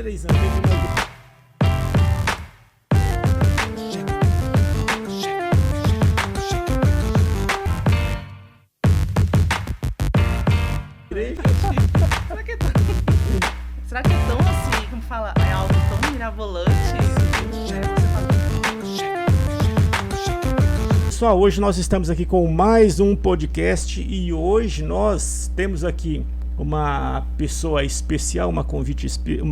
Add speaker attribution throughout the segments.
Speaker 1: 23 anos dentro de uma igreja.
Speaker 2: Será que é tão assim, como fala, é algo tão mirabolante?
Speaker 1: Pessoal, hoje nós estamos aqui com mais um podcast e hoje nós temos aqui uma pessoa especial, uma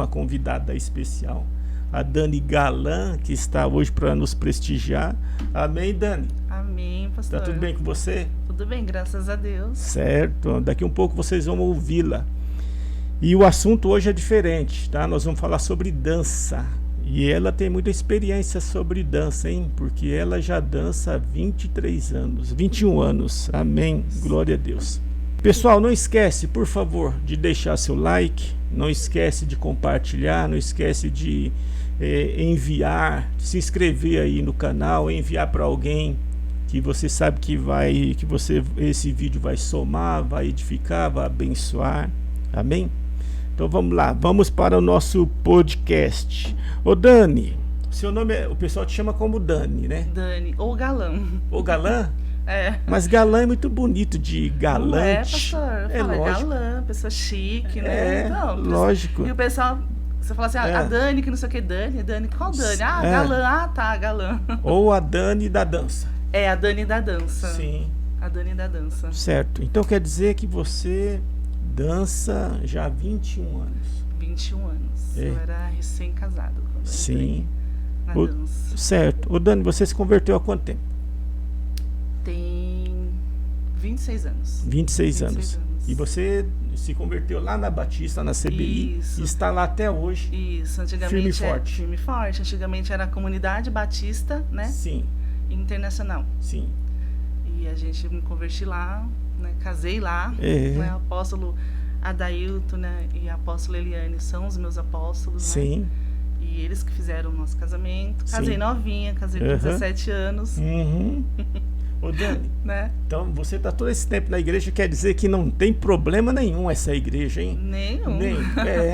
Speaker 1: convidada especial, a Dani Galan, que está hoje para nos prestigiar. Amém, Dani?
Speaker 2: Amém, pastor.
Speaker 1: Tá tudo bem com você?
Speaker 2: Tudo bem, graças a Deus.
Speaker 1: Certo, daqui um pouco vocês vão ouvi-la. E o assunto hoje é diferente, tá? Nós vamos falar sobre dança. E ela tem muita experiência sobre dança, hein? Porque ela já dança há 23 anos, 21 anos. Amém. Glória a Deus. Pessoal, não esquece, por favor, de deixar seu like. Não esquece de compartilhar. Não esquece de enviar, se inscrever aí no canal, enviar para alguém que você sabe que esse vídeo vai somar, vai edificar, vai abençoar. Amém? Então vamos lá, vamos para o nosso podcast. Ô Dani, seu nome o pessoal te chama como Dani, né?
Speaker 2: Dani, ou Galã.
Speaker 1: Ou Galã?
Speaker 2: É.
Speaker 1: Mas galã é muito bonito, de galante.
Speaker 2: Não é, pastor?
Speaker 1: É lógico.
Speaker 2: Galã, pessoa chique, né?
Speaker 1: É,
Speaker 2: então,
Speaker 1: lógico.
Speaker 2: E o pessoal, você fala assim, a Dani, que não sei o que, Dani, qual Dani? Ah, Galã, tá, Galã.
Speaker 1: Ou a Dani da dança.
Speaker 2: É, a Dani da dança.
Speaker 1: Sim.
Speaker 2: A Dani da dança.
Speaker 1: Certo, então quer dizer que você dança já há 21 anos.
Speaker 2: 21 anos.
Speaker 1: É.
Speaker 2: Eu era recém-casado quando eu
Speaker 1: Sim.
Speaker 2: entrei na dança.
Speaker 1: Certo. Ô Dani, você se converteu há quanto tempo?
Speaker 2: Tem 26 anos.
Speaker 1: 26 anos. E você se converteu lá na Batista, na CBI.
Speaker 2: Isso.
Speaker 1: E está lá até hoje.
Speaker 2: Isso, antigamente
Speaker 1: Firme e forte.
Speaker 2: Firme e forte. Antigamente era a Comunidade Batista, né?
Speaker 1: Sim.
Speaker 2: Internacional.
Speaker 1: Sim.
Speaker 2: E a gente me converti lá, né? Casei lá.
Speaker 1: É.
Speaker 2: Né? O apóstolo Adailton, né? E a apóstola Eliane são os meus apóstolos,
Speaker 1: Sim.
Speaker 2: né? E eles que fizeram o nosso casamento. Casei
Speaker 1: Sim.
Speaker 2: novinha, casei com 17 anos.
Speaker 1: Uhum. Ô Dani,
Speaker 2: Né?
Speaker 1: então você está todo esse tempo na igreja, quer dizer que não tem problema nenhum essa igreja, hein?
Speaker 2: Nenhum.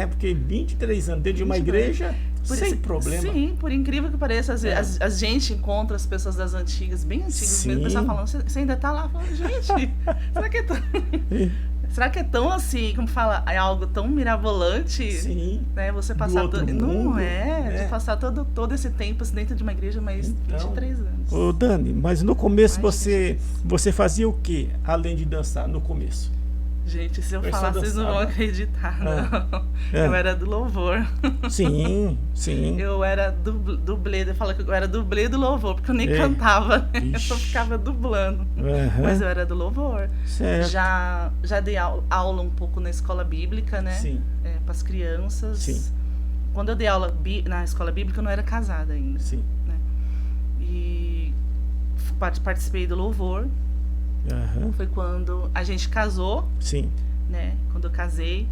Speaker 1: Porque 23 anos dentro de uma
Speaker 2: 23.
Speaker 1: igreja, sem problema.
Speaker 2: Sim, por incrível que pareça, a gente encontra as pessoas das antigas, bem antigas
Speaker 1: Sim.
Speaker 2: mesmo, o pessoal falando, você ainda tá lá? Falando, gente, será que é tão assim, como fala, é algo tão mirabolante?
Speaker 1: Sim.
Speaker 2: Né? Você passar
Speaker 1: mundo,
Speaker 2: de passar todo esse tempo assim, dentro de uma igreja, mas
Speaker 1: Então,
Speaker 2: 23 anos.
Speaker 1: Ô Dani, mas no começo
Speaker 2: Ai,
Speaker 1: você fazia o que além de dançar no começo?
Speaker 2: Gente, se eu
Speaker 1: Mas
Speaker 2: falar,
Speaker 1: só
Speaker 2: vocês não vão
Speaker 1: dançava?
Speaker 2: acreditar, não.
Speaker 1: É.
Speaker 2: Eu era do louvor.
Speaker 1: Sim, sim.
Speaker 2: Eu era dublê, eu falo que eu era dublê do louvor, porque eu nem cantava, né? Eu só ficava dublando.
Speaker 1: Uhum.
Speaker 2: Mas eu era do louvor.
Speaker 1: Certo.
Speaker 2: Já dei aula um pouco na escola bíblica, né?
Speaker 1: Sim.
Speaker 2: Para as crianças.
Speaker 1: Sim.
Speaker 2: Quando eu dei aula na escola bíblica, eu não era casada ainda.
Speaker 1: Sim.
Speaker 2: Né? E participei do louvor.
Speaker 1: Uhum.
Speaker 2: Foi quando a gente casou,
Speaker 1: Sim.
Speaker 2: né? Quando eu casei.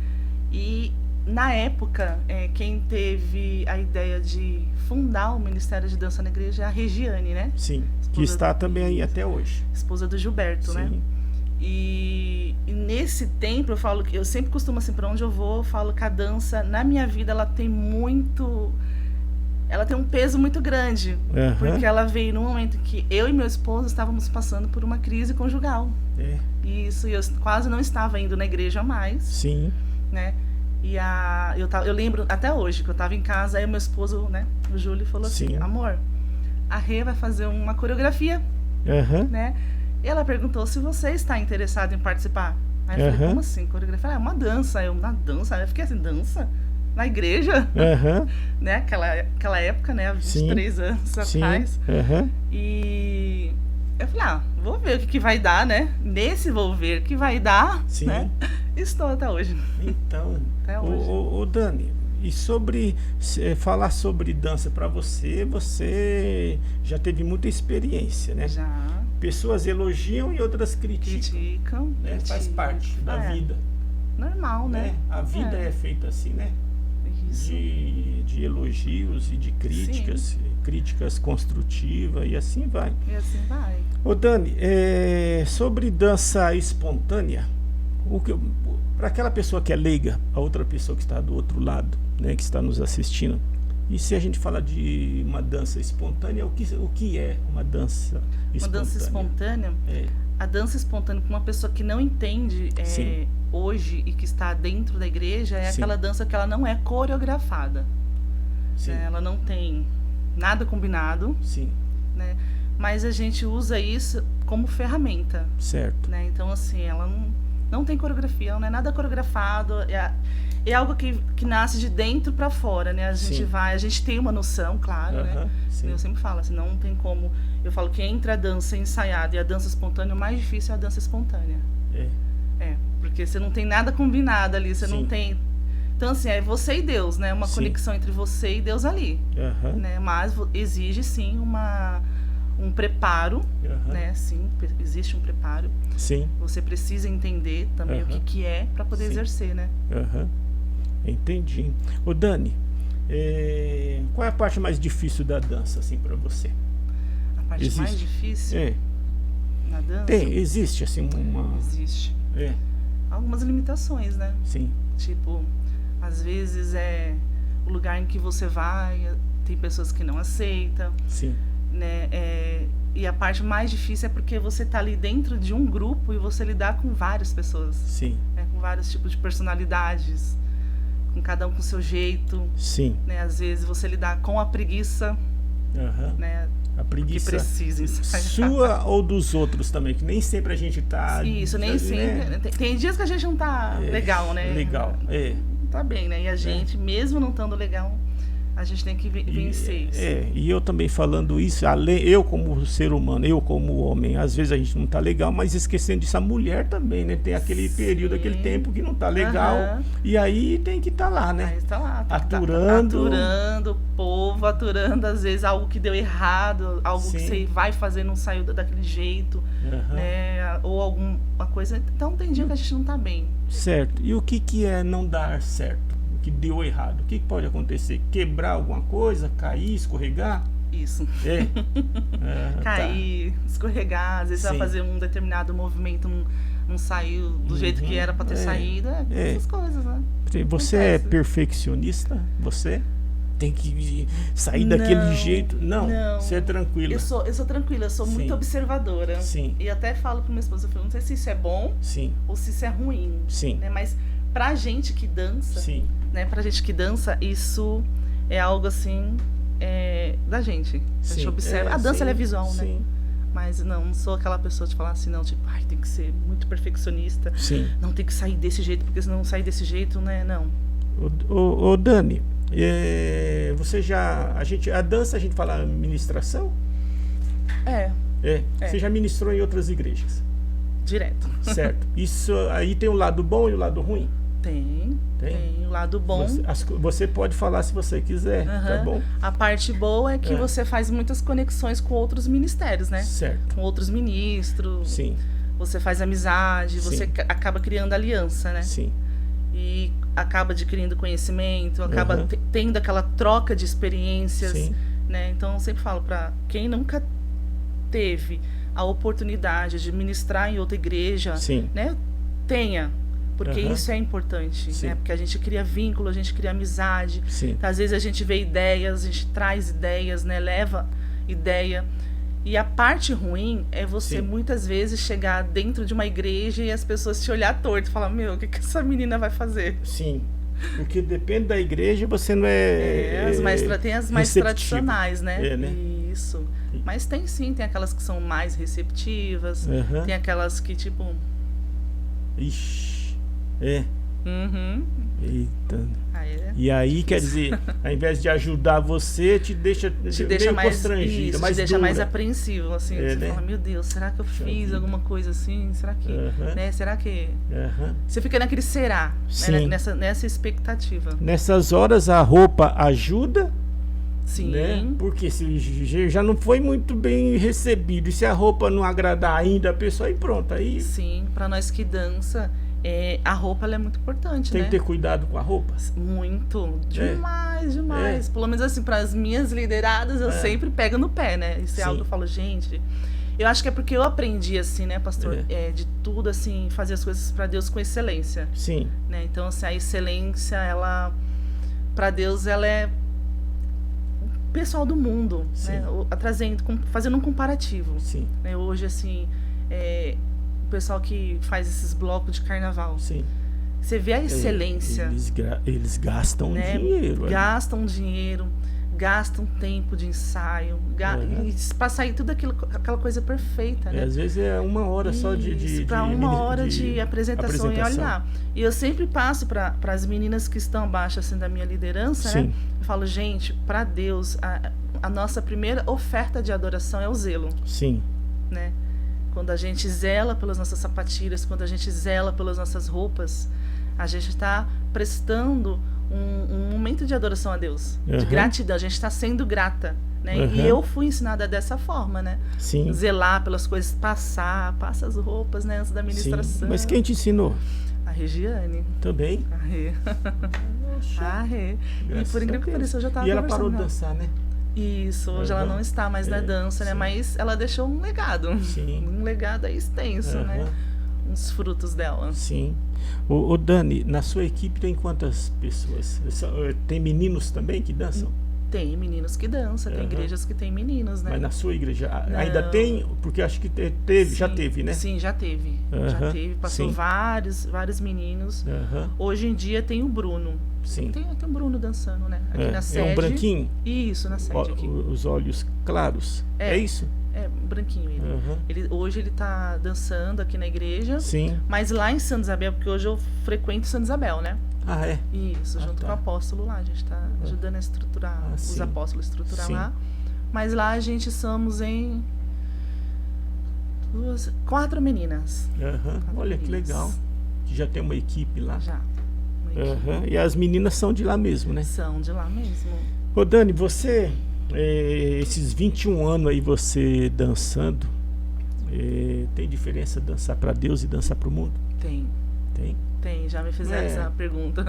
Speaker 2: E na época, quem teve a ideia de fundar o Ministério de Dança na Igreja é a Regiane, né?
Speaker 1: Sim. Que está também aí até hoje.
Speaker 2: Esposa do Gilberto,
Speaker 1: Sim.
Speaker 2: né? E nesse tempo eu sempre costumo assim, para onde eu vou, eu falo que a dança na minha vida ela tem um peso muito grande, porque ela veio num momento que eu e meu esposo estávamos passando por uma crise conjugal. E eu quase não estava indo na igreja mais.
Speaker 1: Sim.
Speaker 2: Né? E eu lembro até hoje que eu estava em casa, aí o meu esposo, né, o Júlio, falou assim, amor, a Rê vai fazer uma coreografia, né? E ela perguntou se você está interessado em participar. Aí eu falei, como assim, coreografia? É uma dança. Na dança? Aí eu fiquei assim, dança? Na igreja? Né? Aquela época, né? Há 23 anos atrás. E eu falei, vou ver o que vai dar, né? Nesse vou ver o que vai dar, né? Estou até hoje.
Speaker 1: Então,
Speaker 2: até hoje.
Speaker 1: Ô Dani, e falar sobre dança para você já teve muita experiência, né?
Speaker 2: Já.
Speaker 1: Pessoas elogiam e outras criticam. Né? Faz parte da vida.
Speaker 2: Normal, né?
Speaker 1: A vida é feita assim, né?
Speaker 2: Isso.
Speaker 1: De elogios e de críticas, críticas construtivas e assim vai.
Speaker 2: E assim vai.
Speaker 1: Ô Dani, sobre dança espontânea, Para aquela pessoa que é leiga, a outra pessoa que está do outro lado, né, que está nos assistindo, e se a gente fala de uma dança espontânea, o que é uma dança espontânea?
Speaker 2: Uma dança espontânea? A dança espontânea para uma pessoa que não entende hoje e que está dentro da igreja é aquela dança que ela não é coreografada. Ela não tem nada combinado.
Speaker 1: Sim.
Speaker 2: Né? Mas a gente usa isso como ferramenta.
Speaker 1: Certo.
Speaker 2: Né? Então, assim, ela não tem coreografia, não é nada coreografado, é algo que nasce de dentro para fora, né? A gente tem uma noção, claro, né? Eu sempre falo assim, não tem como, eu falo que entre a dança ensaiada e a dança espontânea, o mais difícil é a dança espontânea. Porque você não tem nada combinado ali, você não tem... Então, assim, é você e Deus, né? Uma conexão entre você e Deus ali, né? Mas exige, sim, um preparo, né? Sim, existe um preparo.
Speaker 1: Sim.
Speaker 2: Você precisa entender também o que é para poder exercer, né?
Speaker 1: Entendi. Ô Dani, qual é a parte mais difícil da dança, assim, para você?
Speaker 2: A parte mais difícil na dança?
Speaker 1: Existe, assim, uma...
Speaker 2: Existe. Algumas limitações, né?
Speaker 1: Sim.
Speaker 2: Tipo, às vezes o lugar em que você vai, tem pessoas que não aceitam.
Speaker 1: Sim.
Speaker 2: Né? E a parte mais difícil é porque você está ali dentro de um grupo e você lidar com várias pessoas.
Speaker 1: Sim.
Speaker 2: Com vários tipos de personalidades, com cada um com o seu jeito.
Speaker 1: Sim.
Speaker 2: Né? Às vezes você lidar com a preguiça, né?
Speaker 1: A preguiça
Speaker 2: que precisa
Speaker 1: sua ou dos outros também, que nem sempre a gente tá...
Speaker 2: Isso, nem sempre. Né? Tem dias que a gente não tá legal, né?
Speaker 1: Legal,
Speaker 2: Não tá bem, né? E a gente, mesmo não estando legal, a gente tem que vencer isso.
Speaker 1: E eu também falando isso, eu como ser humano, eu como homem, às vezes a gente não tá legal, mas esquecendo disso, a mulher também, né? Tem aquele período, aquele tempo que não tá legal, e aí tem que estar lá, né?
Speaker 2: Aí tá lá,
Speaker 1: aturando
Speaker 2: o povo, aturando às vezes algo que deu errado, algo que você vai fazer não saiu daquele jeito, né? Ou alguma coisa. Então tem dia que a gente não tá bem.
Speaker 1: Certo. E o que é não dar certo? Que deu errado, o que pode acontecer? Quebrar alguma coisa, cair, escorregar?
Speaker 2: Isso. Cair, escorregar, às vezes vai fazer um determinado movimento, não saiu do jeito que era para ter saído, essas coisas, né?
Speaker 1: Você é perfeccionista? Você tem que sair daquele jeito? Não, você é tranquila.
Speaker 2: Eu sou tranquila, eu sou muito observadora.
Speaker 1: Sim.
Speaker 2: E até falo para minha esposa, eu falo, não sei se isso é bom ou se isso é ruim.
Speaker 1: Sim.
Speaker 2: Né? Mas pra gente que dança, né? Pra gente que dança, isso é algo assim da gente. A gente observa. A dança ela é visual, né? Mas não sou aquela pessoa de falar assim, não, tipo, tem que ser muito perfeccionista. Não tem que sair desse jeito, porque se não sair desse jeito, né? Não.
Speaker 1: Ô Dani, a dança a gente fala ministração? Você já ministrou em outras igrejas?
Speaker 2: Direto.
Speaker 1: Certo. Isso aí tem o lado bom e o lado ruim?
Speaker 2: Tem o lado bom.
Speaker 1: Você pode falar se você quiser, tá bom?
Speaker 2: A parte boa é que você faz muitas conexões com outros ministérios, né?
Speaker 1: Certo.
Speaker 2: Com outros ministros.
Speaker 1: Sim.
Speaker 2: Você faz amizade, você acaba criando aliança, né?
Speaker 1: Sim.
Speaker 2: E acaba adquirindo conhecimento, acaba tendo aquela troca de experiências, né? Então eu sempre falo para quem nunca teve a oportunidade de ministrar em outra igreja, né? Tenha. Porque isso é importante, né? Porque a gente cria vínculo, a gente cria amizade. Às vezes a gente vê ideias, a gente traz ideias, né? Leva ideia. E a parte ruim é você muitas vezes chegar dentro de uma igreja e as pessoas te olhar torto e falar, meu, o que essa menina vai fazer?
Speaker 1: Sim. Porque depende da igreja, você não
Speaker 2: tem as mais tradicionais, né?
Speaker 1: Né?
Speaker 2: Isso. Mas tem aquelas que são mais receptivas, tem aquelas que tipo...
Speaker 1: Ixi. Eita. E aí, quer dizer, ao invés de ajudar você, te deixa mais constrangida, mais
Speaker 2: te deixa mais apreensivo, assim, você fala, meu Deus, será que eu fiz alguma coisa assim? Será que, né? Será que... Você fica naquele será, né? nessa expectativa.
Speaker 1: Nessas horas a roupa ajuda?
Speaker 2: Sim.
Speaker 1: Né? Porque se já não foi muito bem recebido, e se a roupa não agradar ainda a pessoa, aí pronto, aí...
Speaker 2: Sim, pra nós que dança... a roupa ela é muito importante,
Speaker 1: Tem que ter cuidado com a roupa?
Speaker 2: Muito, demais. Pelo menos assim, para as minhas lideradas, eu sempre pego no pé, né? Isso é algo que eu falo, gente, Eu acho que é porque eu aprendi assim, né, pastor, de tudo assim, fazer as coisas para Deus com excelência.
Speaker 1: Sim.
Speaker 2: Né? Então, assim, a excelência, ela para Deus, ela é o pessoal do mundo, né? Fazendo um comparativo.
Speaker 1: Sim.
Speaker 2: Né? Hoje, assim, o pessoal que faz esses blocos de carnaval.
Speaker 1: Sim.
Speaker 2: Você vê a excelência.
Speaker 1: Eles gastam, né? Dinheiro.
Speaker 2: Gastam dinheiro, gastam tempo de ensaio, para sair tudo aquela coisa perfeita, né?
Speaker 1: Às vezes é 1 hora só
Speaker 2: para 1 hora de apresentação. E olha lá. E eu sempre passo para as meninas que estão abaixo assim, da minha liderança, né? Eu falo, gente, para Deus, a nossa primeira oferta de adoração é o zelo.
Speaker 1: Sim.
Speaker 2: Né? Quando a gente zela pelas nossas sapatilhas, quando a gente zela pelas nossas roupas, a gente está prestando um momento de adoração a Deus, de gratidão. A gente está sendo grata, né? E eu fui ensinada dessa forma, né?
Speaker 1: Sim.
Speaker 2: Zelar pelas coisas, passa as roupas, né, antes da ministração.
Speaker 1: Sim. Mas quem te ensinou?
Speaker 2: A Regiane.
Speaker 1: Também?
Speaker 2: A Rê. A Rê. E por incrível que pareça, eu já estava
Speaker 1: E ela parou de dançar, né?
Speaker 2: Isso, hoje ela não está mais na dança, né? Mas ela deixou um legado.
Speaker 1: Sim.
Speaker 2: Um legado aí extenso, né? Uns frutos dela.
Speaker 1: Sim. Ô Dani, na sua equipe tem quantas pessoas? Tem meninos também que dançam?
Speaker 2: Tem meninos que dançam, tem igrejas que tem meninos, né?
Speaker 1: Mas na sua igreja ainda tem? Porque acho que teve, já teve, né?
Speaker 2: Sim, já teve. Já teve, passou vários meninos. Hoje em dia tem o Bruno.
Speaker 1: Sim.
Speaker 2: Tem o Bruno dançando, né? Aqui na sede.
Speaker 1: É um branquinho?
Speaker 2: Isso, na sede aqui.
Speaker 1: Os olhos claros. É isso?
Speaker 2: É, branquinho ele. Hoje ele tá dançando aqui na igreja.
Speaker 1: Sim. Mas
Speaker 2: lá em Santa Isabel, porque hoje eu frequento Santa Isabel, né?
Speaker 1: Ah, é?
Speaker 2: Isso, junto com o apóstolo lá. A gente tá ajudando a estruturar, os apóstolos a estruturar lá. Mas lá a gente somos em 4 meninas. 4
Speaker 1: Olha
Speaker 2: meninas.
Speaker 1: Que legal. Já tem uma equipe lá.
Speaker 2: Já.
Speaker 1: E as meninas são de lá mesmo, né?
Speaker 2: São de lá mesmo.
Speaker 1: Ô Dani, você... esses 21 anos aí você dançando, tem diferença dançar para Deus e dançar para o mundo?
Speaker 2: Tem. Tem, já me fizeram essa pergunta.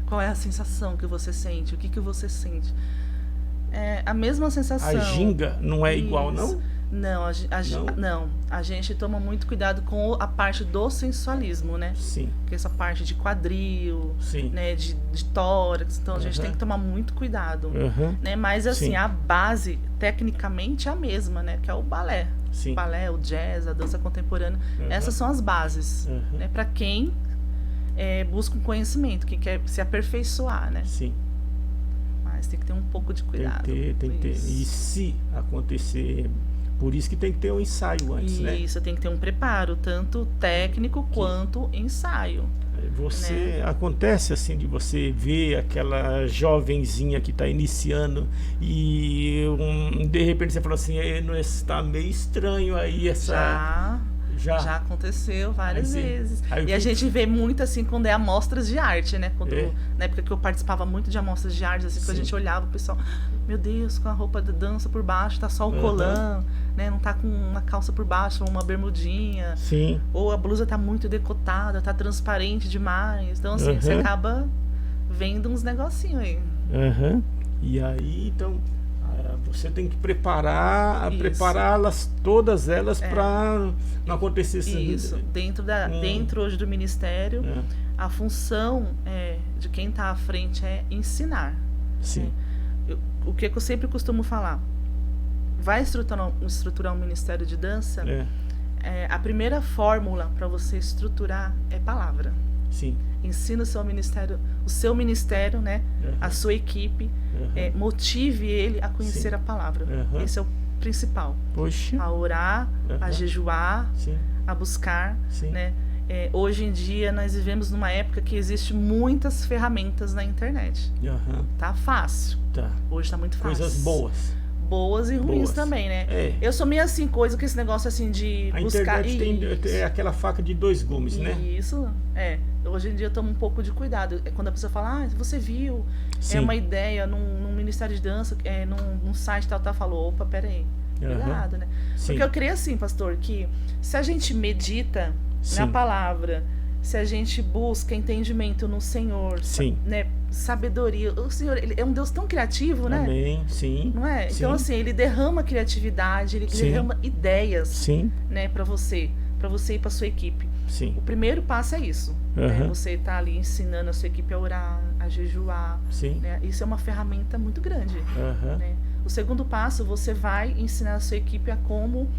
Speaker 2: Qual é a sensação que você sente? O que você sente? É a mesma sensação.
Speaker 1: A ginga não é igual, não?
Speaker 2: Não, não. A gente toma muito cuidado com a parte do sensualismo, né?
Speaker 1: Sim.
Speaker 2: Porque essa parte de quadril, né? De tórax. Então a gente tem que tomar muito cuidado. Né? Mas assim, a base, tecnicamente, é a mesma, né? Que é o balé.
Speaker 1: Sim.
Speaker 2: O balé, o jazz, a dança contemporânea. Essas são as bases. Né? Para quem busca um conhecimento, quem quer se aperfeiçoar, né?
Speaker 1: Sim.
Speaker 2: Mas tem que ter um pouco de cuidado.
Speaker 1: Tem que ter. E se acontecer... Por isso que tem que ter um ensaio antes, né?
Speaker 2: Isso, tem que ter um preparo, tanto técnico quanto ensaio.
Speaker 1: Acontece assim de você ver aquela jovenzinha que está iniciando e de repente você fala assim, não está meio estranho aí essa...
Speaker 2: Já aconteceu várias vezes. E a gente vê muito assim quando é amostras de arte, né? Na época que eu participava muito de amostras de arte, assim, que a gente olhava o pessoal, meu Deus, com a roupa de dança por baixo, tá só o colã, né? Não tá com uma calça por baixo, ou uma bermudinha.
Speaker 1: Sim.
Speaker 2: Ou a blusa tá muito decotada, tá transparente demais. Então, assim, você acaba vendo uns negocinhos aí.
Speaker 1: E aí, então... Você tem que prepará-las, todas elas, para não acontecer
Speaker 2: isso. Dentro hoje do ministério, a função de quem está à frente é ensinar.
Speaker 1: Sim.
Speaker 2: O que eu sempre costumo falar, vai estruturar um ministério de dança, a primeira fórmula para você estruturar é palavra.
Speaker 1: Sim.
Speaker 2: Ensina o seu ministério, né? A sua equipe, motive ele a conhecer a palavra. Esse é o principal.
Speaker 1: Poxa.
Speaker 2: A orar, a jejuar, a buscar, né? Hoje em dia nós vivemos numa época que existe muitas ferramentas na internet. Tá fácil. Hoje tá muito fácil.
Speaker 1: Coisas boas
Speaker 2: e ruins também, né? Eu sou meio assim, coisa com esse negócio assim de buscar...
Speaker 1: A internet tem aquela faca de 2 gumes, né?
Speaker 2: Isso, Hoje em dia eu tomo um pouco de cuidado. Quando a pessoa fala, você viu uma ideia num ministério de dança, num site tal, falou, opa, peraí. Cuidado, né? Porque eu creio assim, pastor, que se a gente medita na palavra, se a gente busca entendimento no Senhor, né? sabedoria. O Senhor, ele é um Deus tão criativo, né?
Speaker 1: Amém, sim.
Speaker 2: Não é?
Speaker 1: Sim.
Speaker 2: Então, assim, ele derrama criatividade, ele derrama ideias,
Speaker 1: sim,
Speaker 2: né, para você e para sua equipe.
Speaker 1: Sim.
Speaker 2: O primeiro passo é isso. Né? Você tá ali ensinando a sua equipe a orar, a jejuar.
Speaker 1: Sim.
Speaker 2: Né? Isso é uma ferramenta muito grande. Né? O segundo passo, você vai ensinar a sua equipe a como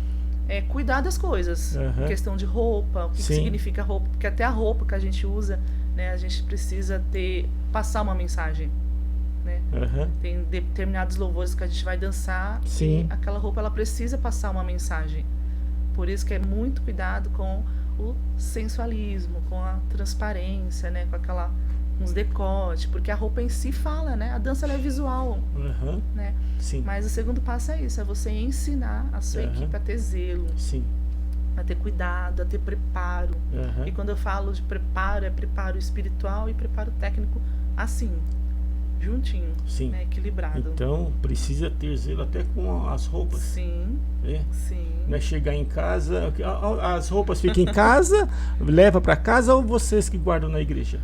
Speaker 2: cuidar das coisas. Questão de roupa, o que significa roupa. Porque até a roupa que a gente usa, né, a gente precisa passar uma mensagem. Né? Tem determinados louvores que a gente vai dançar e aquela roupa ela precisa passar uma mensagem. Por isso que é muito cuidado com o sensualismo, com a transparência, né, com os decotes, porque a roupa em si fala, né? A dança ela é visual, né? Sim. Mas o segundo passo é isso, é você ensinar a sua equipe a ter zelo, a ter cuidado, a ter preparo. E quando eu falo de preparo, é preparo espiritual e preparo técnico assim, juntinho, né? Equilibrado.
Speaker 1: Então precisa ter zelo até com as roupas.
Speaker 2: Sim. Sim.
Speaker 1: Não é chegar em casa, as roupas ficam em casa, leva para casa, ou vocês que guardam na igreja?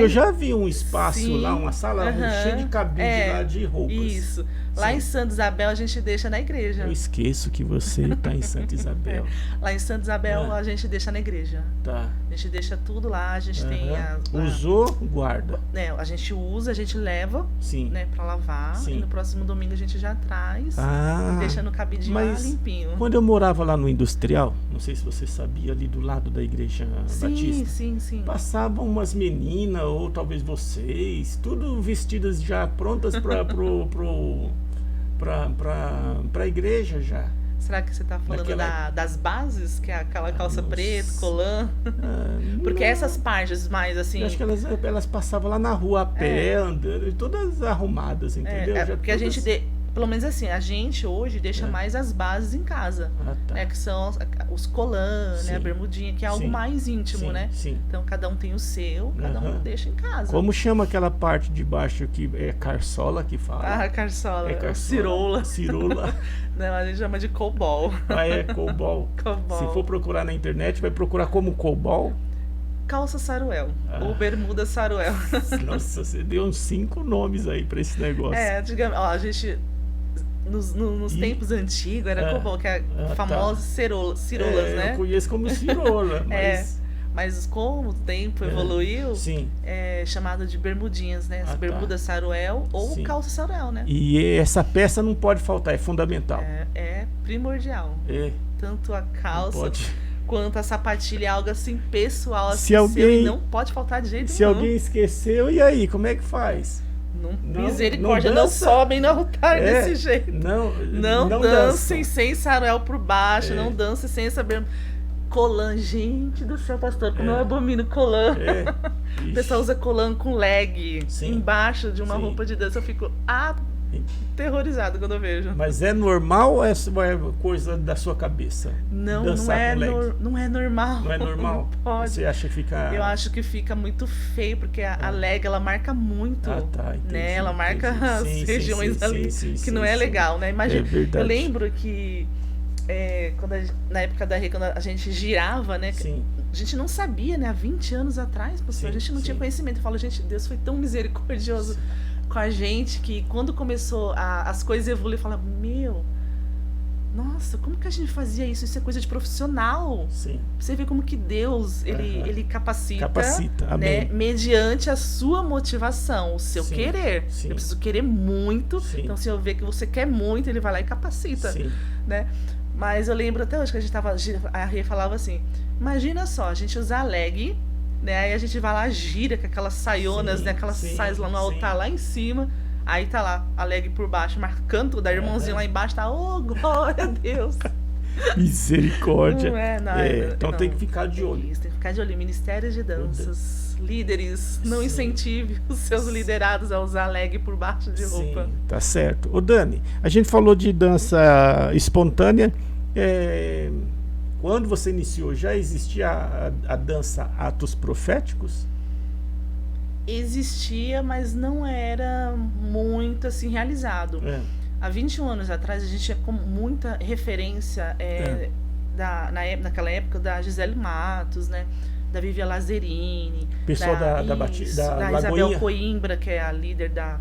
Speaker 1: Eu já vi um espaço lá, uma sala cheia de cabide lá de roupas.
Speaker 2: Isso. Lá em Santa Isabel a gente deixa na igreja.
Speaker 1: Eu esqueço que você está em Santa Isabel.
Speaker 2: Lá em Santa Isabel a gente deixa na igreja.
Speaker 1: Tá.
Speaker 2: A gente deixa tudo lá, a gente tem
Speaker 1: usou, guarda.
Speaker 2: A gente usa, a gente leva, né, para lavar. E no próximo domingo a gente já traz e deixa no cabidinho lá limpinho.
Speaker 1: Quando eu morava lá no Industrial, não sei se você sabia, ali do lado da igreja Batista.
Speaker 2: Sim.
Speaker 1: Passavam umas meninas, ou talvez vocês, tudo vestidas já prontas para a igreja já.
Speaker 2: Será que você está falando das bases, que é aquela calça preta, colã? Porque essas partes mais assim...
Speaker 1: Eu acho que elas passavam lá na rua a pé, andando, todas arrumadas, entendeu?
Speaker 2: Porque a gente... Pelo menos assim, a gente hoje deixa mais as bases em casa, né, que são os colãs, né, a bermudinha, que é algo mais íntimo, né? Então cada um tem o seu, cada um deixa em casa.
Speaker 1: Como chama aquela parte de baixo que é carçola que fala?
Speaker 2: Carçola. Cirola. Não, a gente chama de cobol.
Speaker 1: Cobol. Se for procurar na internet, vai procurar como cobol.
Speaker 2: Calça saruel, ou bermuda saruel.
Speaker 1: Nossa, você deu uns 5 nomes aí pra esse negócio.
Speaker 2: A gente... Nos tempos antigos era cobol, que é a famosa cirolas, né?
Speaker 1: Eu conheço como cirola, mas...
Speaker 2: Mas como o tempo evoluiu, é chamado de bermudinhas, né? As bermudas saruel ou calça saruel, né?
Speaker 1: E essa peça não pode faltar, é fundamental.
Speaker 2: É primordial. Tanto a calça quanto a sapatilha, é algo assim pessoal, assim, e não pode faltar de jeito nenhum.
Speaker 1: Se alguém esqueceu, e aí, como é que faz?
Speaker 2: Misericórdia, não sobem no altar desse jeito. Não dancem sem saruel por baixo, não dancem sem essa colã. Gente do céu, pastor, como eu abomino colã. O pessoal usa colã com leg embaixo de uma roupa de dança. Eu fico aterrorizado quando eu vejo.
Speaker 1: Mas é normal ou é coisa da sua cabeça?
Speaker 2: Não é normal.
Speaker 1: Não é normal?
Speaker 2: Não pode.
Speaker 1: Você acha que fica...
Speaker 2: Eu acho que fica muito feio, porque a leg, ela marca muito.
Speaker 1: Entendi,
Speaker 2: né? Ela marca as regiões ali, que não é legal, né? Imagina, eu lembro que na época da Rê, quando a gente girava, né? A gente não sabia, né? Há 20 anos atrás, pastor, a gente não tinha conhecimento. Eu falo, gente, Deus foi tão misericordioso com a gente, que quando começou as coisas evoluir, eu falava, nossa, como que a gente fazia isso? Isso é coisa de profissional. Você vê como que Deus, ele capacita, né, mediante a sua motivação, o seu querer. Eu preciso querer muito, então se eu ver que você quer muito, ele vai lá e capacita, né? Mas eu lembro até hoje que a Rê falava assim, imagina só, a gente usar leg, né? Aí a gente vai lá, gira com aquelas saionas, né? Aquelas saias lá no altar, lá em cima. Aí tá lá, a leg por baixo, marcando da irmãozinha lá embaixo, tá, glória a Deus.
Speaker 1: Misericórdia.
Speaker 2: Então
Speaker 1: tem que ficar de olho.
Speaker 2: Isso, tem que ficar de olho. Ministérios de danças, líderes, não incentive os seus liderados a usar leg por baixo de roupa.
Speaker 1: Tá certo. Ô Dani, a gente falou de dança espontânea. Quando você iniciou, já existia a dança Atos Proféticos?
Speaker 2: Existia, mas não era muito assim realizado. Há 21 anos atrás a gente tinha muita referência naquela época da Gisele Matos, né? da Vivian Lazzarini,
Speaker 1: pessoal da
Speaker 2: Isabel Coimbra, que é a líder da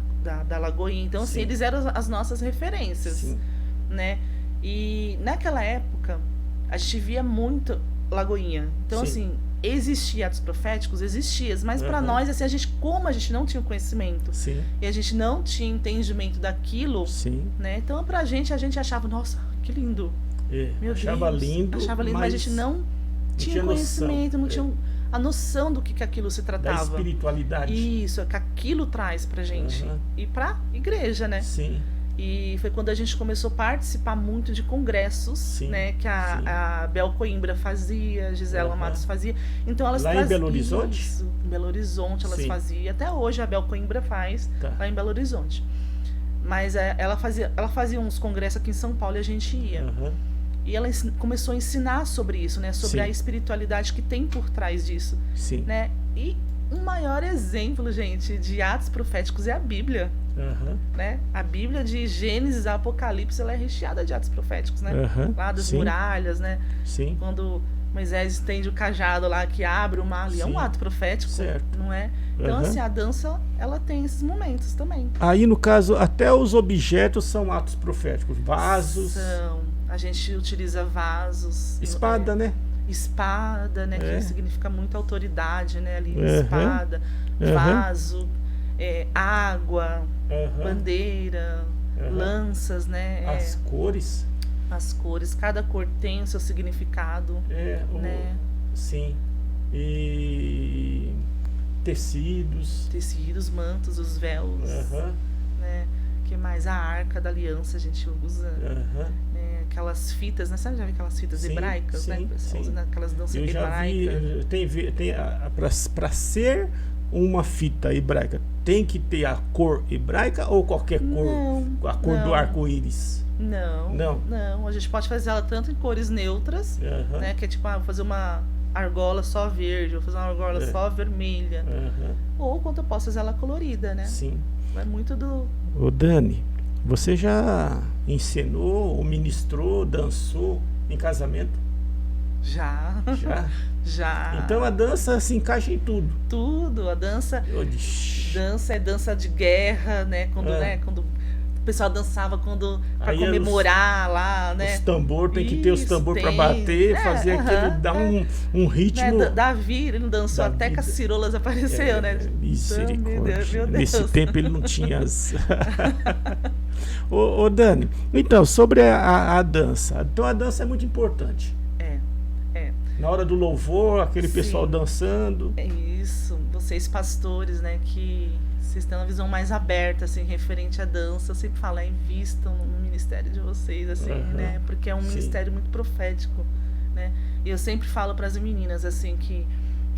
Speaker 2: Lagoinha. Então, assim, eles eram as nossas referências, né? E naquela época, a gente via muito Lagoinha. Então, assim, existia atos proféticos, mas para nós, assim, como a gente não tinha o conhecimento e a gente não tinha entendimento daquilo, né? Então, pra gente, a gente achava, nossa, que lindo. Meu Deus, achava lindo, mas a gente não tinha conhecimento, não tinha a noção do que aquilo se tratava.
Speaker 1: Da espiritualidade.
Speaker 2: Isso, que aquilo traz pra gente. E pra igreja, né?
Speaker 1: Sim.
Speaker 2: E foi quando a gente começou a participar muito de congressos, né? Que a Bel Coimbra fazia, a Gisela Matos fazia. Então elas
Speaker 1: lá em Belo Horizonte?
Speaker 2: Isso, em Belo Horizonte elas faziam. Até hoje a Bel Coimbra faz lá em Belo Horizonte. Mas ela fazia uns congressos aqui em São Paulo e a gente ia. E ela começou a ensinar sobre isso, né? Sobre a espiritualidade que tem por trás disso. Né? E um maior exemplo, gente, de atos proféticos é a Bíblia. Né? A Bíblia de Gênesis a Apocalipse, ela é recheada de atos proféticos, né? Lá das muralhas, né? Quando Moisés estende o cajado lá que abre o mar ali, é um ato profético, não é? Então, assim, a dança, ela tem esses momentos também.
Speaker 1: Aí, no caso, até os objetos são atos proféticos. Vasos.
Speaker 2: A gente utiliza vasos.
Speaker 1: Espada, né?
Speaker 2: Espada, né? Que significa muita autoridade, né? Ali, espada, vaso, água, bandeira, lanças, né?
Speaker 1: As cores.
Speaker 2: As cores, cada cor tem o seu significado. Né?
Speaker 1: Sim. E tecidos.
Speaker 2: Tecidos, mantos, os véus. Né? Que mais? A arca da aliança a gente usa. Né? Aquelas fitas, né? Sabe, já viu aquelas fitas hebraicas, né? Usando aquelas danças hebraicas.
Speaker 1: Para ser uma fita hebraica, tem que ter a cor hebraica ou qualquer cor? A cor do arco-íris?
Speaker 2: Não. A gente pode fazer ela tanto em cores neutras, né? Que é tipo, vou fazer uma argola só verde, vou fazer uma argola só vermelha. Ou quanto eu posso fazer ela colorida, né? É muito do...
Speaker 1: Ô Dani, você já encenou, ou ministrou, dançou em casamento?
Speaker 2: Já.
Speaker 1: Então a dança se encaixa em tudo.
Speaker 2: Tudo. A dança é dança de guerra, né? Quando o pessoal dançava para comemorar lá, né?
Speaker 1: Os tambor, tem que ter os tambor para bater, fazer aquilo, dar um ritmo.
Speaker 2: Né? Davi, ele não dançou até que as cirolas apareceu, né?
Speaker 1: Misericórdia. Meu Deus. Nesse tempo ele não tinha as... ô Dani, então, sobre a dança. Então a dança é muito importante. Na hora do louvor, aquele pessoal dançando.
Speaker 2: É isso. Vocês pastores, né, que vocês têm uma visão mais aberta, assim, referente à dança. Eu sempre falo, invistam no ministério de vocês, assim, né? Porque é um ministério muito profético, né? E eu sempre falo para as meninas, assim, que...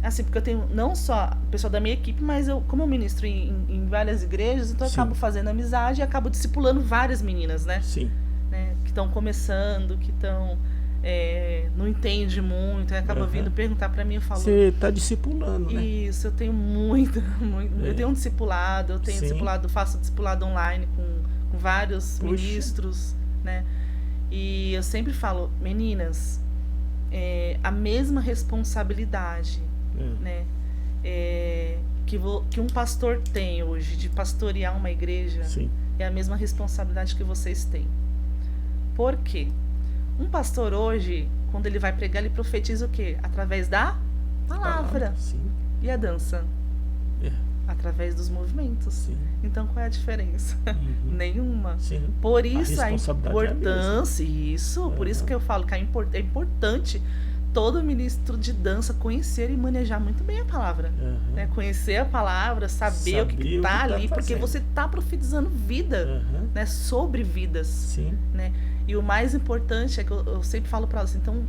Speaker 2: Assim, porque eu tenho não só o pessoal da minha equipe, mas como eu ministro em várias igrejas, então eu acabo fazendo amizade e acabo discipulando várias meninas, né? Né, que estão começando, que estão... não entende muito, aí acaba vindo perguntar para mim, eu falo...
Speaker 1: Você está discipulando, né?
Speaker 2: Isso, eu tenho muito. Eu tenho um discipulado, faço discipulado online com vários ministros, né? E eu sempre falo, meninas, a mesma responsabilidade, né? Que um pastor tem hoje de pastorear uma igreja, é a mesma responsabilidade que vocês têm. Por quê? Um pastor hoje, quando ele vai pregar, ele profetiza o quê? Através da palavra. E a dança? Através dos movimentos. Então, qual é a diferença? Nenhuma. Por isso a importância, por isso que eu falo que é importante todo ministro de dança conhecer e manejar muito bem a palavra. Né? Conhecer a palavra, saber o que está ali, porque você está profetizando vida, né? Sobre vidas. Né? E o mais importante é que eu sempre falo para elas, então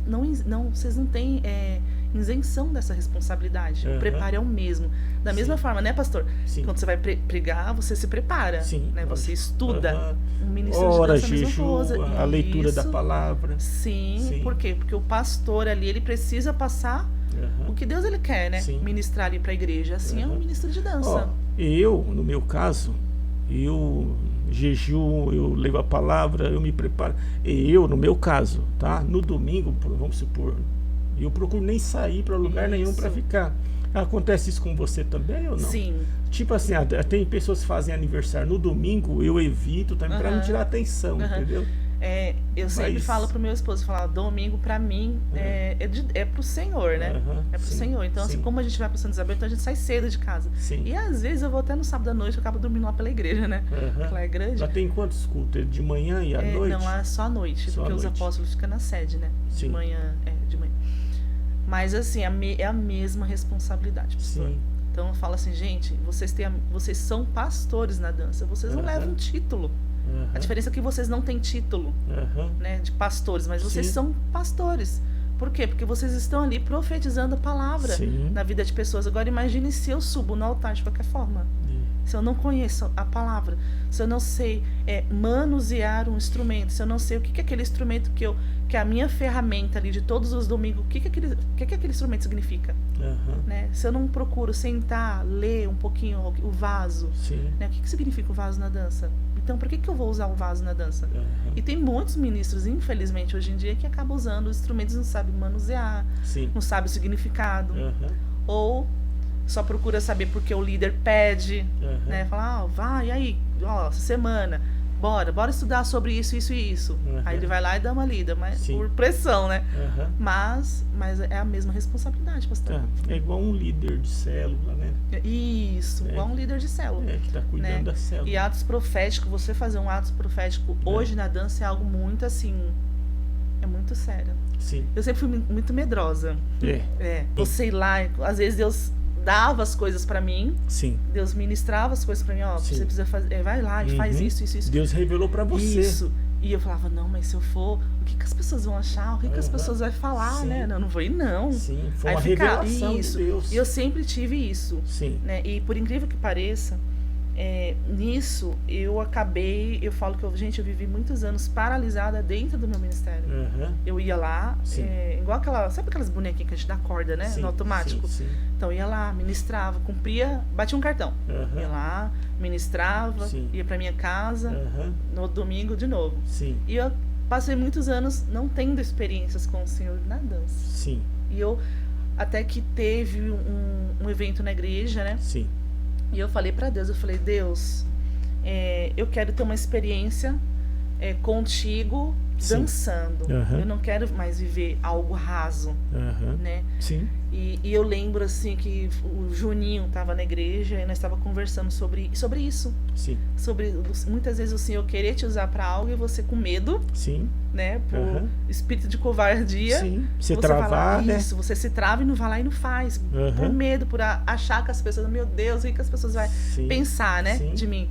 Speaker 2: vocês não têm isenção dessa responsabilidade. O preparo é o mesmo. Da mesma forma, né, pastor? Quando você vai pregar, você se prepara. Né? Você estuda. Um ministro de dança, a mesma coisa.
Speaker 1: A leitura da palavra.
Speaker 2: Por quê? Porque o pastor ali, ele precisa passar o que Deus ele quer, né? Ministrar ali para a igreja. Assim é um ministro de dança.
Speaker 1: No meu caso, eu jejuo, eu levo a palavra, eu me preparo. No meu caso, tá? No domingo, vamos supor, Eu procuro nem sair para lugar nenhum para ficar. Acontece isso com você também ou não?
Speaker 2: Sim.
Speaker 1: Tipo assim, tem pessoas que fazem aniversário no domingo, eu evito também para não tirar atenção, entendeu?
Speaker 2: Eu sempre falo pro meu esposo, domingo pra mim é pro Senhor, né? É pro Senhor. Então, assim, como a gente vai pro Santa Isabel, então a gente sai cedo de casa.
Speaker 1: Sim.
Speaker 2: E às vezes eu vou até no sábado à noite, eu acabo dormindo lá pela igreja, né? Porque lá é grande.
Speaker 1: Já tem quantos cultos? De manhã e à noite?
Speaker 2: Não, é só à noite, porque os apóstolos ficam na sede, né?
Speaker 1: Sim.
Speaker 2: De manhã, de manhã. Mas assim, é a mesma responsabilidade, pastor.
Speaker 1: Sim.
Speaker 2: Então eu falo assim, gente, vocês são pastores na dança, vocês não levam título. A diferença é que vocês não têm título, né, de pastores, mas vocês são pastores. Por quê? Porque vocês estão ali profetizando a palavra na vida de pessoas. Agora imagine se eu subo no altar de qualquer forma. Se eu não conheço a palavra, se eu não sei manusear um instrumento, se eu não sei o que é aquele instrumento que é a minha ferramenta ali de todos os domingos, o que aquele instrumento significa? Né? Se eu não procuro sentar, ler um pouquinho o vaso, né? O que significa o vaso na dança? Então, por que eu vou usar o vaso na dança? E tem muitos ministros, infelizmente, hoje em dia, que acabam usando os instrumentos e não sabem manusear, não sabem o significado, ou só procura saber porque o líder pede, né? Fala, vai, e aí, essa semana, bora estudar sobre isso, isso e isso. Aí ele vai lá e dá uma lida, mas por pressão, né? Mas é a mesma responsabilidade, pastor.
Speaker 1: É igual um líder de célula, né?
Speaker 2: Isso, igual um líder de célula.
Speaker 1: Que tá cuidando da célula.
Speaker 2: E atos proféticos, você fazer um ato profético hoje na dança é algo muito assim, é muito sério.
Speaker 1: Sim.
Speaker 2: Eu sempre fui muito medrosa. Você ir lá, às vezes Deus dava as coisas pra mim.
Speaker 1: Sim.
Speaker 2: Deus ministrava as coisas pra mim, você precisa fazer, vai lá e faz isso.
Speaker 1: Deus revelou pra você.
Speaker 2: Isso. E eu falava, não, mas se eu for, o que as pessoas vão achar? O que as pessoas vão falar, né? Não vou ir, não.
Speaker 1: Sim, foi uma revelação de Deus.
Speaker 2: E eu sempre tive isso.
Speaker 1: Sim.
Speaker 2: Né? E por incrível que pareça, nisso eu falo que eu vivi muitos anos paralisada dentro do meu ministério. Eu ia lá, igual sabe aquelas bonequinhas que a gente dá corda, né? No automático.
Speaker 1: Sim.
Speaker 2: Então eu ia lá, ministrava, cumpria, batia um cartão. Ia lá, ministrava, ia pra minha casa, no domingo de novo.
Speaker 1: Sim.
Speaker 2: E eu passei muitos anos não tendo experiências com o Senhor na dança.
Speaker 1: Sim.
Speaker 2: E eu, até que teve um evento na igreja, né?
Speaker 1: Sim.
Speaker 2: E eu falei pra Deus, Deus, eu quero ter uma experiência contigo dançando. Eu não quero mais viver algo raso, né?
Speaker 1: Sim.
Speaker 2: E eu lembro assim que o Juninho estava na igreja e nós estávamos conversando sobre isso.
Speaker 1: Sim.
Speaker 2: Sobre muitas vezes o Senhor querer te usar para algo e você com medo.
Speaker 1: Sim.
Speaker 2: Né? Por espírito de covardia.
Speaker 1: Sim. Se travar, né?
Speaker 2: Isso, você se trava e não vai lá e não faz. Por medo, por achar que as pessoas, meu Deus, o que as pessoas vão pensar, né? De mim.